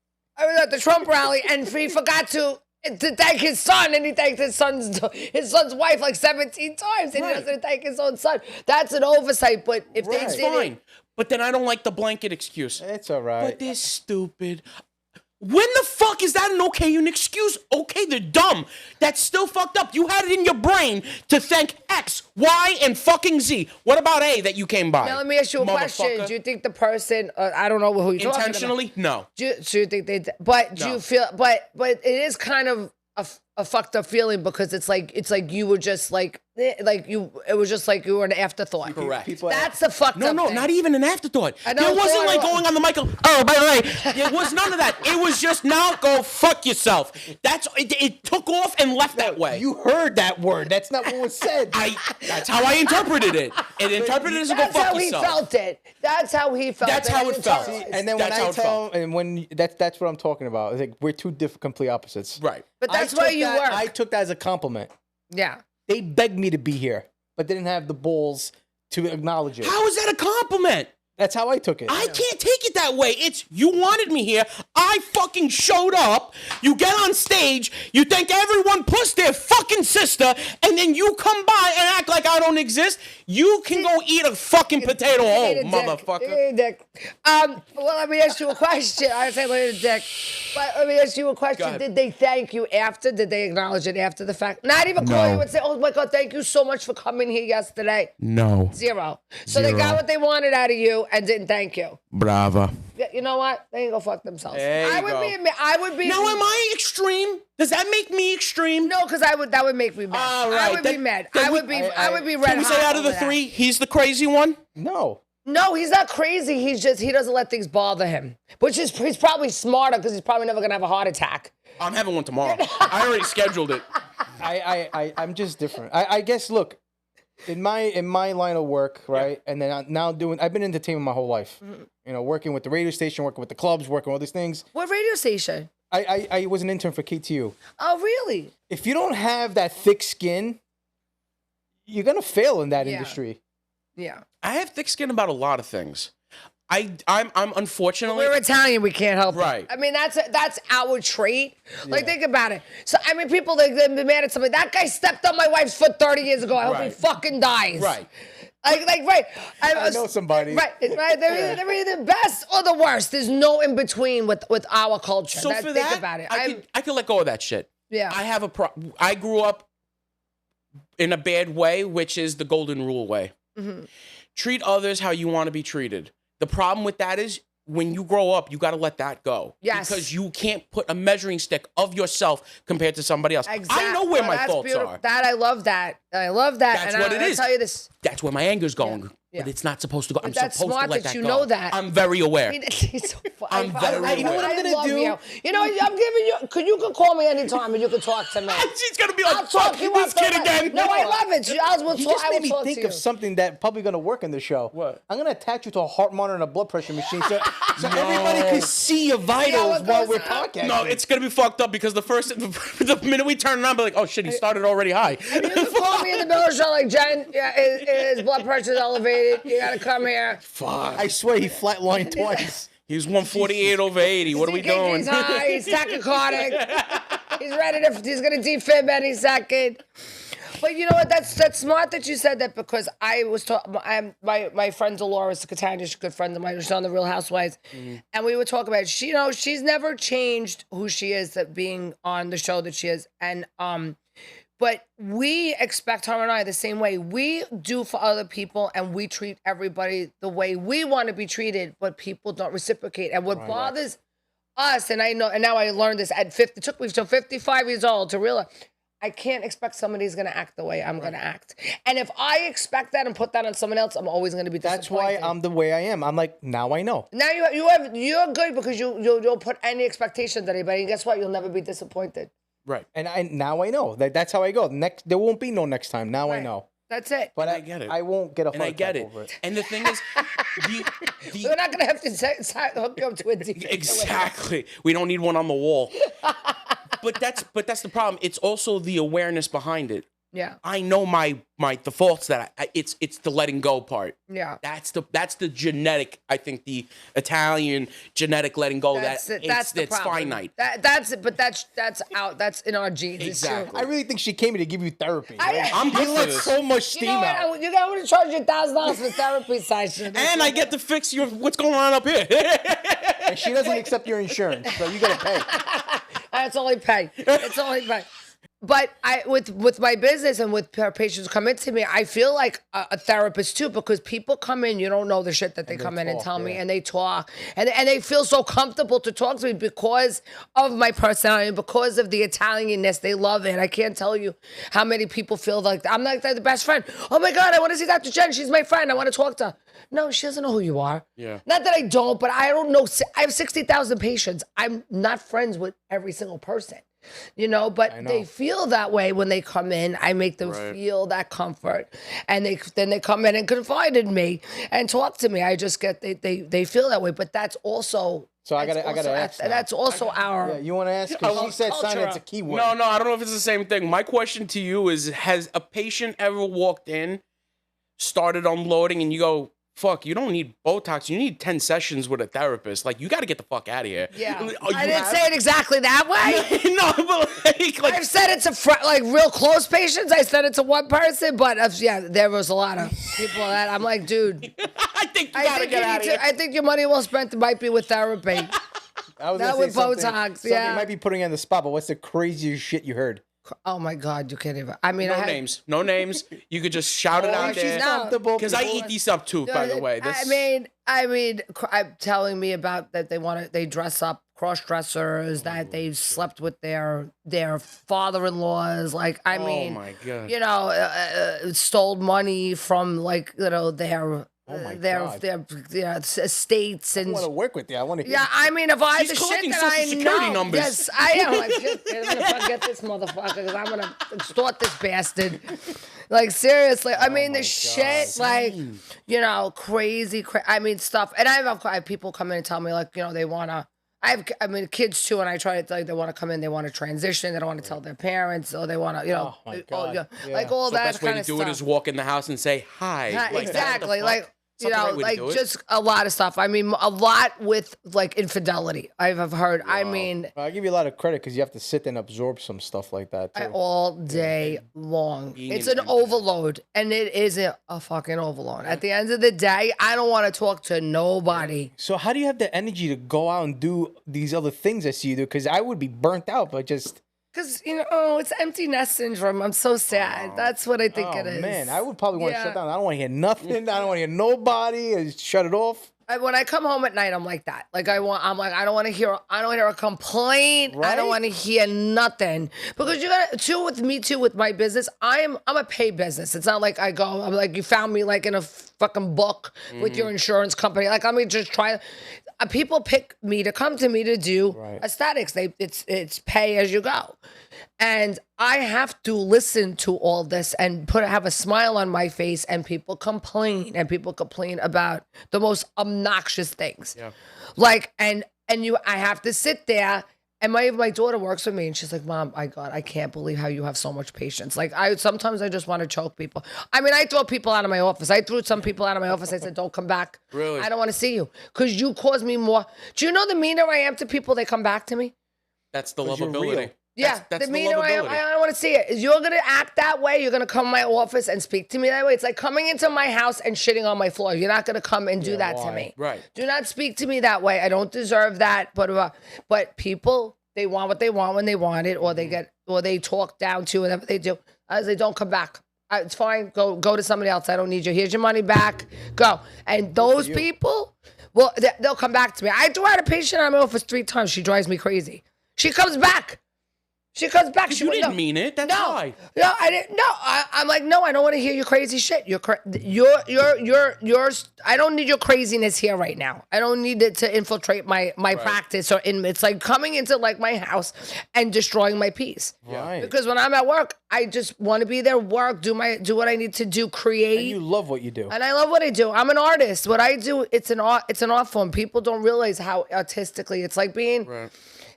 the Trump rally, and he forgot to thank his son, and he thanked his son's wife like 17 times, and Right. he doesn't thank his own son. That's an oversight. But if they Right. did Fine. it, But then I don't like the blanket excuse. It's all right. But they're stupid. When the fuck is that an excuse? Okay, they're dumb. That's still fucked up. You had it in your brain to thank X, Y, and fucking Z. What about A that you came by? now let me ask you a question. Motherfucker. Do you think the person? I don't know who you're talking about. Intentionally? No. Do you think they? But do No. you feel? But it is kind of a fucked up feeling because it's like you were just it was just like you were an afterthought. Correct. People That's a fucked up. No, thing. not even an afterthought. I know, There wasn't so I like don't- going on the mic. Oh, by the way, there was none of that. It was just now go fuck yourself. It took off and left that way. You heard that word. That's not what was said. That's how I interpreted it. It interpreted as a go That's fuck how he yourself. felt it. That's how he felt. That's how it felt. See, And then That's when how I it tell felt. him, and when that's what I'm talking about. It's like we're two different, complete opposites. Right. but that's I why took you that- work. I took that as a compliment. Yeah. They begged me to be here, but they didn't have the balls to acknowledge it. How is that a compliment? That's how I took it. I can't take it that way. It's you wanted me here. I fucking showed up. You get on stage. You thank everyone plus their fucking sister, and then you come by and act like I don't exist. You can go eat a fucking potato hole, Eat a dick. motherfucker. Eat a dick. Well, let me ask you a question. I say eat a dick. But let me ask you a question. ahead. Did they thank you after? Did they acknowledge it after the fact? Not even call you and say, oh my God, thank you so much for coming here yesterday. No. 0. So they Zero. got what they wanted out of you and didn't thank you. Brava. Yeah, you know what? They ain't go fuck themselves. There you I would go. be. Now, am I extreme? Does that make me extreme? No, because that would make me mad. All I right, would be then- mad. then I would be red Can we say hot out of the over that. 3, he's the crazy one? No. No, he's not crazy. He doesn't let things bother him, which is he's probably smarter because he's probably never gonna have a heart attack. I'm having one tomorrow. I already scheduled it. I'm just different. I guess. Look, in my line of work, right, and then I've been entertainment my whole life. You know, working with the radio station, working with the clubs, working with all these things. What radio station? I was an intern for KTU. Oh, really? If you don't have that thick skin, you're gonna fail in that industry. Yeah. I have thick skin about a lot of things. I'm unfortunately. We're Italian. We can't help Right. it. I mean, that's our trait. Like, think about it. So, I mean, people they've been mad at somebody. That guy stepped on my wife's foot 30 years ago. I hope he Right. fucking dies. Right. Right. I know somebody. Right. They're either the best or the worst. There's no in between with our culture. So for think that, about it. I can let go of that shit. Yeah. I have I grew up in a bad way, which is the golden rule way. Treat others how you want to be treated. The problem with that is when you grow up, you got to let that go. Yes. Because you can't put a measuring stick of yourself compared to somebody else. Exactly. I know where my That's faults beautiful. are. I love that. I love that. That's and what it is. I'll tell you this. That's where my anger's going. Yeah. But it's not supposed to go. I'm that's supposed smart to let that that you go. know that. I'm very aware. He's so I'm very aware. You know what I'm gonna love do? You know, I'm giving you. You can call me anytime and you can talk to me. She's going to be I'll like, talk fuck you this up kid the- again. No, I love it. You I just will made me talk think to of you. something that probably gonna work in the show. What? I'm gonna attach you to a heart monitor and a blood pressure machine, so everybody can see your vitals what while goes we're on. podcasting. No, it's going to be fucked up because the minute we turn it on, I'll be like, oh shit, he started already high. You can call me in the middle of the show like, Jen, his blood pressure's elevated. You gotta come here. Fuck. I swear he flatlined twice. He's 148 over 80. What are we doing? He's high. He's tachycardic. He's gonna defib any second. But you know what? That's smart that you said that because I was my friend Dolores Catania, she's a good friend of mine. She's on the Real Housewives, and we would talk about it. She's never changed who she is, that being on the show that she is, and but we expect her and I the same way. We do for other people, and we treat everybody the way we want to be treated, but people don't reciprocate. And what bothers us, and I know, and now I learned this at 50. It took me till 55 years old to realize I can't expect somebody's going to act the way I'm going to act. And if I expect that and put that on someone else, I'm always going to be disappointed. That's why I'm the way I am. I'm like, now I know. Now you're good because you'll put any expectations on anybody, and guess what? You'll never be disappointed. Right. And now I know. That's how I go. There won't be no next time. Now I Right. know. That's it. But I get it. I won't get a And I heart get attack it. over it. And the thing is, We're not going to have to hook you up to a deep. exactly. We don't need one on the wall. But that's the problem. It's also the awareness behind it. Yeah. I know the faults that it's the letting go part. Yeah. That's the genetic. I think the Italian genetic letting go. That's the problem. finite. That's it. But that's out. That's in our genes. It's true. Exactly. I really think she came here to give you therapy. I'm You good for let this. so much You steam know what? out. I'm going to charge you $1,000 for therapy session. And I get to fix what's going on up here. And she doesn't accept your insurance, so you gotta pay. That's only pay. It's only pay. But with my business and with patients come into me, I feel like a therapist too, because people come in, you don't know the shit that they come in and talk, tell me, yeah. and they talk, and they feel so comfortable to talk to me because of my personality, because of the Italianness. They love it. I can't tell you how many people feel like I'm like the best friend. Oh my God, I want to see Dr. Jen. She's my friend. I want to talk to her. No, she doesn't know who you are. Yeah. Not that I don't, but I don't know. I have 60,000 patients. I'm not friends with every single person. But they feel that way when they come in. I make them feel that comfort, and then they come in and confide in me and talk to me. I just get they feel that way, but that's also. So I gotta ask. now. That's also our. Yeah, you want to ask? Because she said Culture. sign. It's a key word. No, I don't know if it's the same thing. My question to you is: has a patient ever walked in, started unloading, and you go, "Fuck, you don't need Botox. You need 10 sessions with a therapist. Like, you got to get the fuck out of here." Yeah, Oh, I you didn't have? say it exactly that way. No, but like I've said it to like real close patients. I said it to one person, but there was a lot of people that I'm like, dude. I think you gotta get out of here. I think your money well spent might be with therapy. I was Not gonna with say something- Botox, something yeah. you might be putting you on the spot, but what's the craziest shit you heard? Oh my God, you can't even. I mean, No names. No names. You could just shout it out she's there. comfortable. Because I eat these up too, by the way. This, I mean, I'm telling me about that they dress up cross dressers, that they've slept with their father-in-laws. Like, I mean, oh my God. stole money from their my their God. their estates I and. want to work with you. I want to. Yeah, I mean, if I She's the shit collecting that Social I Security know, numbers. yes, I am. Like, shit, I'm gonna forget this motherfucker because I'm gonna extort this bastard. Like seriously, I mean, the shit, like crazy. I mean, stuff. And I have people come in and tell me like, they wanna. I mean, kids too, and I try to like they want to come in, they want to transition, they don't want to tell their parents, or they want to, Oh my God. like all So the that best way kind to of do stuff. it is walk in the house and say hi. Yeah, Like, exactly. that, Like, That's not the right way to do it. just a lot of stuff. I mean, a lot with like infidelity. I've heard. I mean, I give you a lot of credit because you have to sit there and absorb some stuff like that too. all day long. Being It's an an empath. overload, and it is a fucking overload. At the end of the day, I don't want to talk to nobody. So how do you have the energy to go out and do these other things I see you do? Because I would be burnt out by just. Because, it's empty nest syndrome. I'm so sad. That's what I think it is. Man, I would probably want to Yeah. shut down. I don't want to hear nothing. I don't want to hear nobody. I just shut it off. When I come home at night, I'm like that. Like I don't want to hear a complaint. I don't Right? want to hear nothing. Because you got too with my business. I'm a pay business. It's not like I'm like you found me like in a fucking book with your insurance company. Like let me just try. People pick me to come to me to do aesthetics. It's pay as you go, and I have to listen to all this and have a smile on my face. And people complain about the most obnoxious things. Yeah. Like I have to sit there. And my daughter works with me, and she's like, "Mom, my God, I can't believe how you have so much patience." Like sometimes I just want to choke people. I mean, I throw people out of my office. I threw some people out of my office. I said, "Don't come back. Really? I don't want to see you because you cause me more." Do you know the meaner I am to people? They come back to me. That's the 'Cause you're lovability. real. Yeah, That's the the meaner I am. lovability. I don't want to see it. You're gonna act that way. You're gonna come to my office and speak to me that way. It's like coming into my house and shitting on my floor. You're not gonna come and do that to why? me. Right. Do not speak to me that way. I don't deserve that. But people. They want what they want when they want it, or they talk down to whatever they do. I say, don't come back. It's fine. Go to somebody else. I don't need you. Here's your money back. Go. And those people, well, they'll come back to me. I threw out a patient out of my office 3 times. She drives me crazy. She comes back. She comes back. You didn't mean it. That's why. No, I didn't. No, I'm like, no, I don't want to hear your crazy shit. You're. I don't need your craziness here right now. I don't need it to infiltrate my practice or it's like coming into like my house and destroying my peace. Right. Because when I'm at work, I just want to be there, work, do what I need to do, create. And you love what you do. And I love what I do. I'm an artist. What I do, it's an art form. People don't realize how artistically it's like being. Right.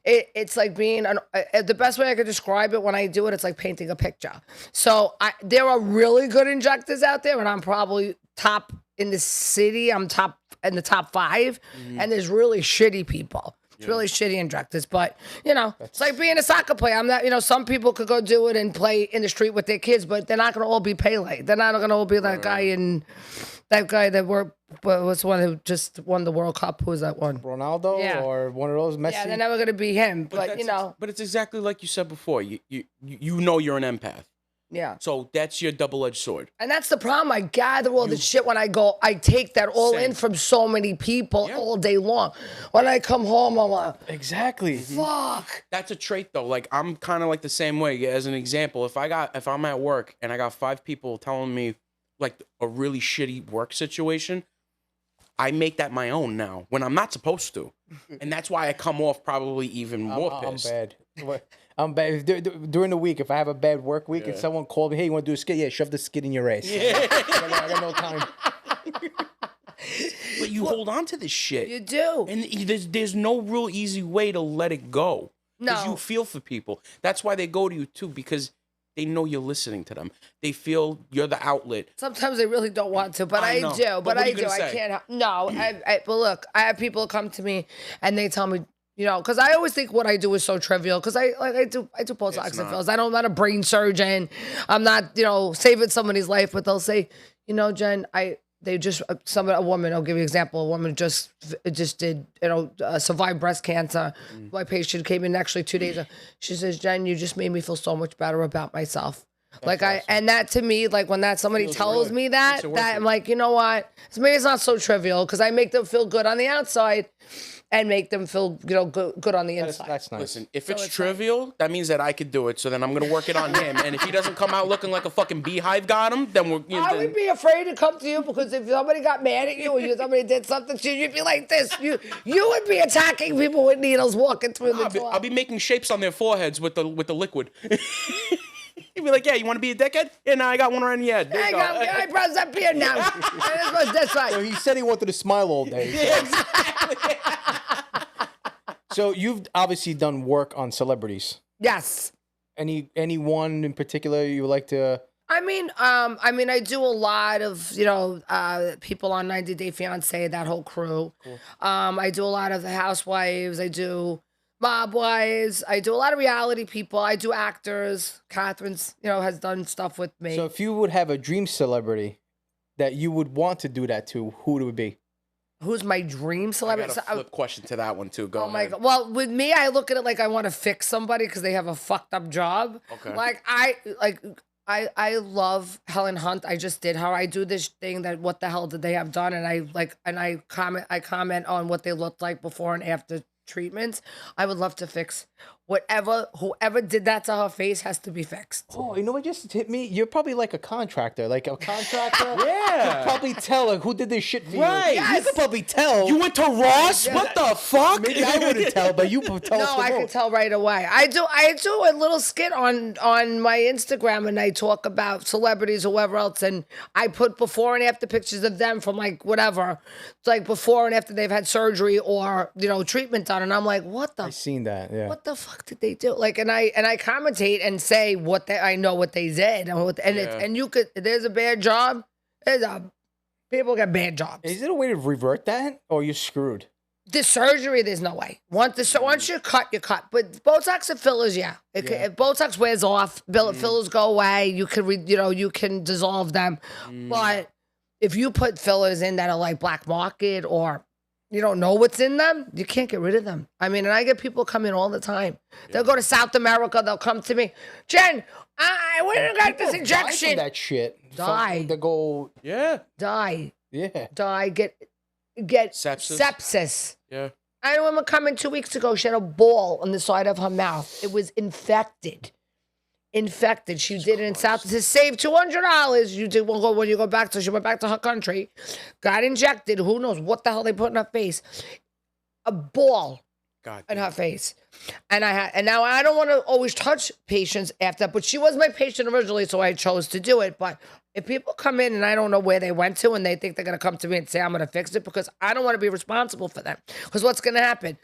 It's like being the best way I could describe it when I do it. It's like painting a picture. So there are really good injectors out there, and I'm probably top in the city. I'm top in the top 5, and there's really shitty people. It's really shitty injectors, but it's like being a soccer player. I'm not. Some people could go do it and play in the street with their kids, but they're not going to all be Pele. They're not going to all be that guy in. That guy that was the one who just won the World Cup. Who was that one? Ronaldo or one of those Messi. Yeah, they're never gonna be him. But that's But it's exactly like you said before. You know you're an empath. Yeah. So that's your double-edged sword. And that's the problem. I gather all the shit when I go. I take that all in from so many people all day long. When I come home, I'm like, Exactly. fuck. That's a trait though. Like I'm kind of like the same way. As an example, if I'm at work and I got 5 people telling me like a really shitty work situation, I make that my own now when I'm not supposed to. And that's why I come off probably even more pissed. I'm bad. During the week, if I have a bad work week and someone called me, hey, you want to do a skit? Yeah, shove the skit in your ass. I got no time. But you hold on to this shit. You do. And there's no real easy way to let it go. Because No. you feel for people. That's why they go to you too, because they know you're listening to them. They feel you're the outlet. Sometimes I really don't want to, but I I know. do. But But what are I you do. gonna I say? can't. No. But look, I have people come to me and they tell me, because I always think what I do is so trivial. Because I do Botox and fills. I'm not a brain surgeon. I'm not saving somebody's life. But they'll say, Jen, a woman. I'll give you an example. A woman just did survived breast cancer. My patient came in actually 2 days ago. She says, Jen, you just made me feel so much better about myself. Like awesome. and that to me, like when that somebody Feels tells good. me that, Makes it worth that it. I'm like, you know what? So maybe it's not so trivial because I make them feel good on the outside and make them feel, good on the inside. That's nice. Listen, if So it's it's trivial, that means that I could do it. So then I'm gonna work it on him. And if he doesn't come out looking like a fucking beehive got him, then we're. I would be afraid to come to you because if somebody got mad at you or somebody did something to you, you'd be like this. You would be attacking people with needles walking through the door. I'll be making shapes on their foreheads with the liquid. He'd be like, "Yeah, you want to be a dickhead? Yeah, no, I got one around your head. There you I go." got my eyebrows up here now. And this was this So side. he said he wanted to smile all day. Yeah, exactly. So you've obviously done work on celebrities. Yes. Anyone in particular you would like to? I mean, I do a lot of, people on 90 Day Fiance, that whole crew. Cool. I do a lot of the housewives. I do mob wives. I do a lot of reality people. I do actors. Catherine's, has done stuff with me. So if you would have a dream celebrity that you would want to do that to, who would it be? Who's my dream I celebrity? got a flip question to that one too. Go Oh my ahead. God. Well, with me, I look at it like I want to fix somebody because they have a fucked up job. Okay. Like I love Helen Hunt. I just did her. I do this thing that what the hell did they have done? And I comment on what they looked like before and after treatments. I would love to fix whoever did that to her face has to be fixed. Oh, you know what just hit me? You're probably like a contractor. Like a contractor. Yeah. Could probably tell like, who did this shit for Right. you. You could probably tell. You went to Ross? What the fuck? Maybe I wouldn't tell, but you could tell us No, the I can most. tell right away. I do a little skit on my Instagram and I talk about celebrities, whoever else, and I put before and after pictures of them from like whatever. It's like before and after they've had surgery or, treatment done. And I'm like, what the I seen that. Yeah. what the fuck did they do? Like, and I commentate and say I know what they did, and you could. There's a bad job. People get bad jobs. Is there a way to revert that, or you're screwed? The surgery, there's no way. Once you cut, you cut. But Botox and fillers, yeah. If Botox wears off, fillers go away. You can you can dissolve them. But if you put fillers in that are like black market or you don't know what's in them, you can't get rid of them. I mean, and I get people come in all the time. They'll go to South America. They'll come to me, Jen, I went and got this People die from injection. that shit. Die. The go. Yeah. Die, Yeah. get sepsis. Yeah. I had a woman come in 2 weeks ago. She had a ball on the side of her mouth. It was infected. She did it in South to save $200. You did when you go back to. She went back to her country, got injected. Who knows what the hell they put in her face? A ball God. in her face. And now I don't want to always touch patients after, but she was my patient originally, so I chose to do it. But if people come in and I don't know where they went to and they think they're going to come to me and say, I'm going to fix it, because I don't want to be responsible for them. Because what's going to happen?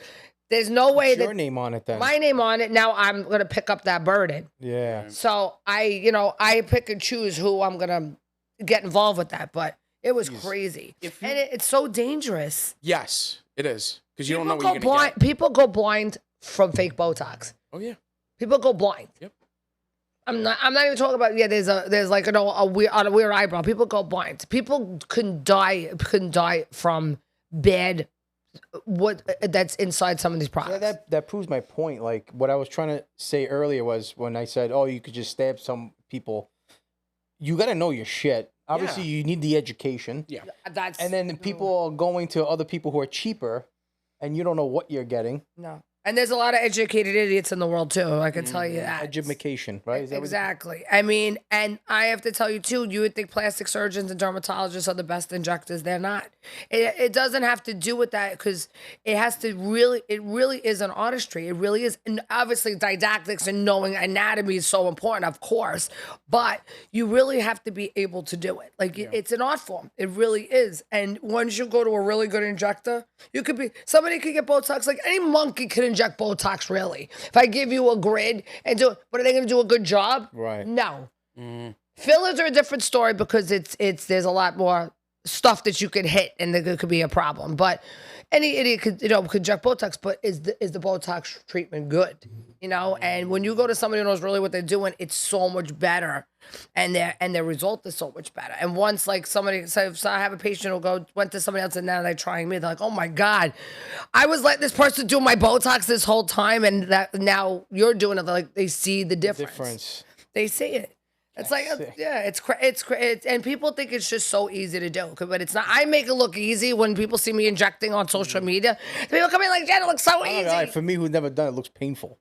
There's no way What's that your name on it then. my name on it, now I'm going to pick up that burden. Yeah. So I pick and choose who I'm going to get involved with that. But it was crazy. It's so dangerous. Yes, it is. Because you don't know what People you're go going to blind. get. People go blind from fake Botox. Oh, yeah. People go blind. Yep. I'm not even talking about there's like a weird eyebrow. People go blind. People can die from bad that's inside some of these products. Yeah, that proves my point. Like what I was trying to say earlier was when I said, "Oh, you could just stab some people." You got to know your shit. Obviously, you need the education. Yeah. And then people are going to other people who are cheaper, and you don't know what you're getting. No. And there's a lot of educated idiots in the world too. I can tell you that. Education, right? Is that Exactly. I mean, and I have to tell you too, you would think plastic surgeons and dermatologists are the best injectors. They're not. It doesn't have to do with that, because it really is an artistry. It really is. And obviously didactics and knowing anatomy is so important, of course, but you really have to be able to do it. Like it's an art form. It really is. And once you go to a really good injector, somebody could get Botox, like any monkey could inject Botox, really. If I give you a grid and do it, but are they going to do a good job? Right. No. Fillers are a different story, because there's a lot more stuff that you could hit and there could be a problem. But any idiot could inject Botox, but is the Botox treatment good? And when you go to somebody who knows really what they're doing, it's so much better, and their result is so much better. And once like somebody, so I have a patient who went to somebody else and now they're trying me. They're like, oh my God, I was letting this person do my Botox this whole time, and that now you're doing it. Like they see the difference. They see it. It's like, Sick. yeah, it's and people think it's just so easy to do, but it's not. I make it look easy when people see me injecting on social media. People come in like, Jen, it looks so I easy. don't know, for me, who's never done it, looks painful.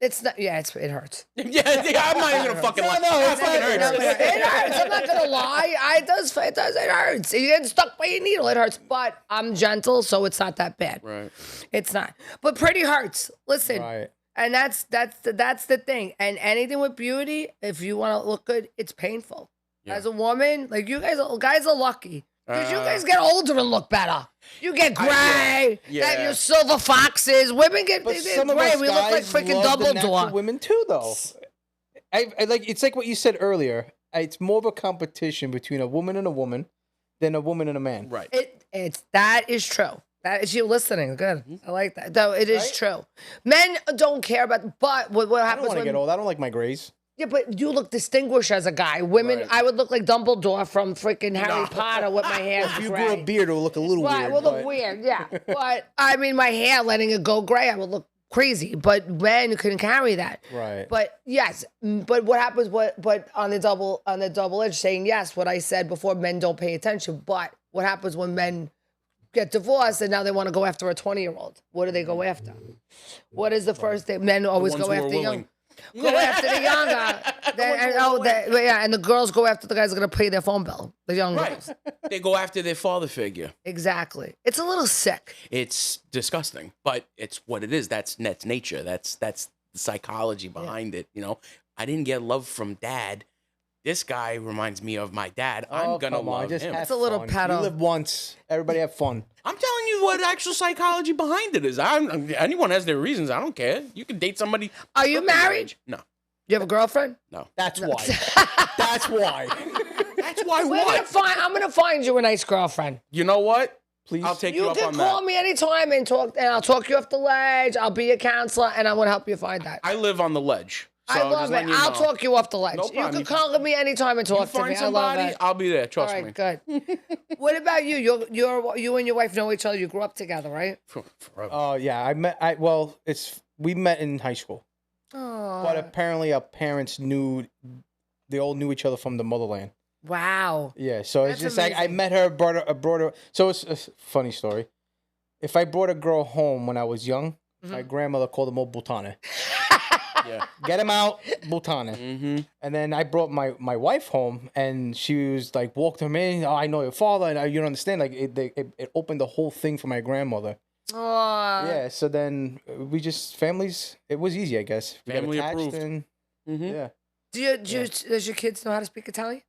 It's not. Yeah, it hurts. yeah, I'm not even gonna fucking lie. it's It fucking hurts. It hurts. I'm not gonna lie. It does. It hurts. You get stuck by a needle. It hurts. But I'm gentle, so it's not that bad. Right. It's not. But pretty hurts. Listen. Right. And that's the thing. And anything with beauty, if you want to look good, it's painful. Yeah. As a woman, like you guys are lucky. Because you guys get older and look better. You get gray. Yeah. Got your silver foxes. Women get But they some get of gray. us We look like guys freaking love the natural Dumbledore. women too, though. I like. It's like what you said earlier. It's more of a competition between a woman and a woman than a woman and a man. Right. That is true. That is you listening. Good. I like that. Though it is Right? true. Men don't care about. But what I don't happens want to when get old. I don't like my grays. Yeah, but you look distinguished as a guy. Women, Right. I would look like Dumbledore from freaking Harry Potter with my hair If you gray. grew a beard, it would look a little Right, weird. it would look but- weird, yeah. But I mean, my hair letting it go gray, I would look crazy. But men couldn't carry that. Right. But yes, but what happens? But on the double edge, saying yes, what I said before, men don't pay attention. But what happens when men get divorced and now they want to go after a 20-year-old? What do they go after? What is the first thing? Men always ones go who are after young. willing. Go after the younger. And the girls go after the guys that are going to pay their phone bill. The young girls. Right. They go after their father figure. Exactly. It's a little sick. It's disgusting, but it's what it is. That's nature. That's the psychology behind it. You know, I didn't get love from dad. This guy reminds me of my dad. I'm gonna come on, love just him. have It's a little fun. pedo. You live once. Everybody have fun. I'm telling you what actual psychology behind it is. Anyone has their reasons. I don't care. You can date somebody. Are you from your married? age. No. You have a girlfriend? No. That's why. That's why. That's why what? I'm gonna find you a nice girlfriend. You know what? Please. I'll take you You up can on call that. me anytime and I'll talk you off the ledge. I'll be a counselor and I'm gonna help you find that. I live on the ledge. So I love just it. letting you I'll know. talk you off the ledge. No You problem. can call me anytime and You talk to find me. I love somebody, it. I'll be there. All Trust right, me. good. What about you? You and your wife know each other. You grew up together, right? Forever. Oh yeah, we met in high school, but apparently our parents they all knew each other from the motherland. Wow. Yeah, so it's That's just like I amazing. met her, brought her. So it's a funny story. If I brought a girl home when I was young, my grandmother called them all Butane. Yeah. Get him out, Butane. Mm-hmm. And then I brought my wife home, and she was like, walked him in. Oh, I know your father, and you don't understand. Like it opened the whole thing for my grandmother. Aw. Yeah. So then we just families. It was easy, I guess. We got Family attached approved. and Mm-hmm. yeah, Does your kids know how to speak Italian?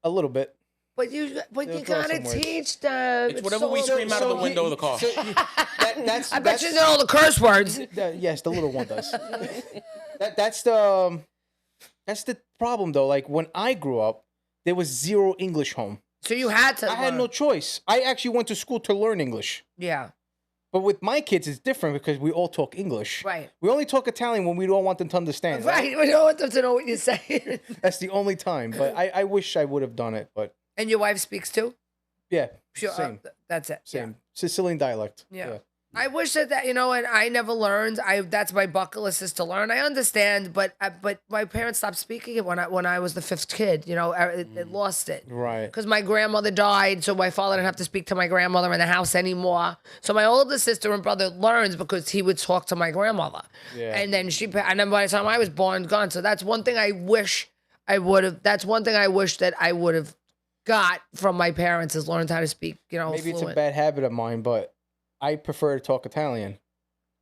a little bit. But you They'll throw gotta some words. teach them. It's whatever we scream out of the window of the car. I bet you know all the curse words. Yes, the little one does. That's the problem though. Like when I grew up, there was zero English home. So you had to. I had no learn. choice. I actually went to school to learn English. Yeah. But with my kids, it's different because we all talk English. Right. We only talk Italian when we don't want them to understand. Right. We don't want them to know what you're saying. That's the only time. But I wish I would have done it. But And your wife speaks too? yeah, Sure. same, That's it. Yeah. same. Sicilian dialect. Yeah. I wish that and I never learned. That's my bucket list is to learn. I understand, but my parents stopped speaking it when I was the fifth kid. It lost it. Right. Because my grandmother died, so my father didn't have to speak to my grandmother in the house anymore. So my older sister and brother learns because he would talk to my grandmother. Yeah. And then and then by the time I was born, gone. So that's one thing I wish I would have. That's one thing I wish that I would have got from my parents is learned how to speak. Maybe it's a fluent. bad habit of mine, but I prefer to talk Italian.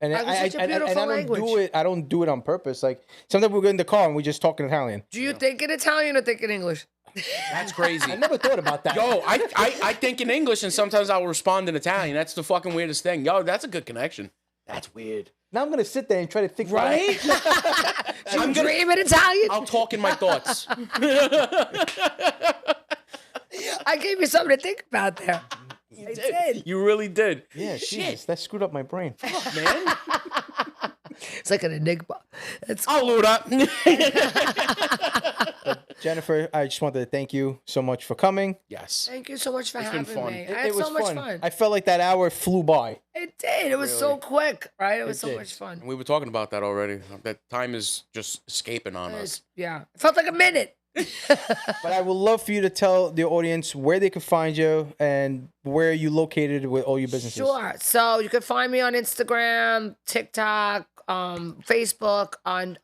And It's such a and beautiful I don't language. do it. I don't do it on purpose. Like sometimes we go in the car and we just talk in Italian. Do you think in Italian or think in English? That's crazy. I never thought about that. Yo, I think in English and sometimes I'll respond in Italian. That's the fucking weirdest thing. Yo, that's a good connection. That's weird. Now I'm gonna sit there and try to think. Right? Do you dream in Italian? I'll talk in my thoughts. I gave you something to think about there. I did. You really did. Yeah, Jesus, that screwed up my brain. Man. It's like an enigma. It's I'll load up. Jennifer, I just wanted to thank you so much for coming. Yes. Thank you so much for It's been having fun. me. It I had was so much fun. I felt like that hour flew by. It did. It was so quick, right? It was so did. much fun. We were talking about that already. That time is just escaping on us. Yeah. It felt like a minute. But I would love for you to tell the audience where they can find you and where you located with all your businesses. Sure. So you can find me on Instagram, TikTok, Facebook, on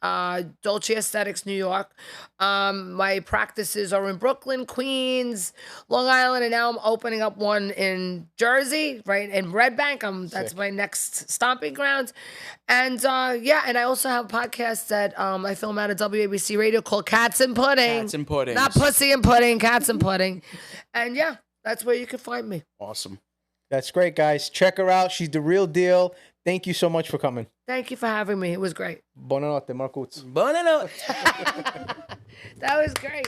Dolce Aesthetics New York. My practices are in Brooklyn, Queens, Long Island, and now I'm opening up one in Jersey, right in Red Bank. That's my next stomping grounds. And yeah, and I also have a podcast that I film out of WABC Radio called Cats and Pudding. Cats and Pudding. Not Pussy and Pudding, Cats and Pudding. And yeah, that's where you can find me. Awesome. That's great, guys. Check her out. She's the real deal. Thank you so much for coming. Thank you for having me. It was great. Buonanotte, Marcuz. Buonanotte. That was great.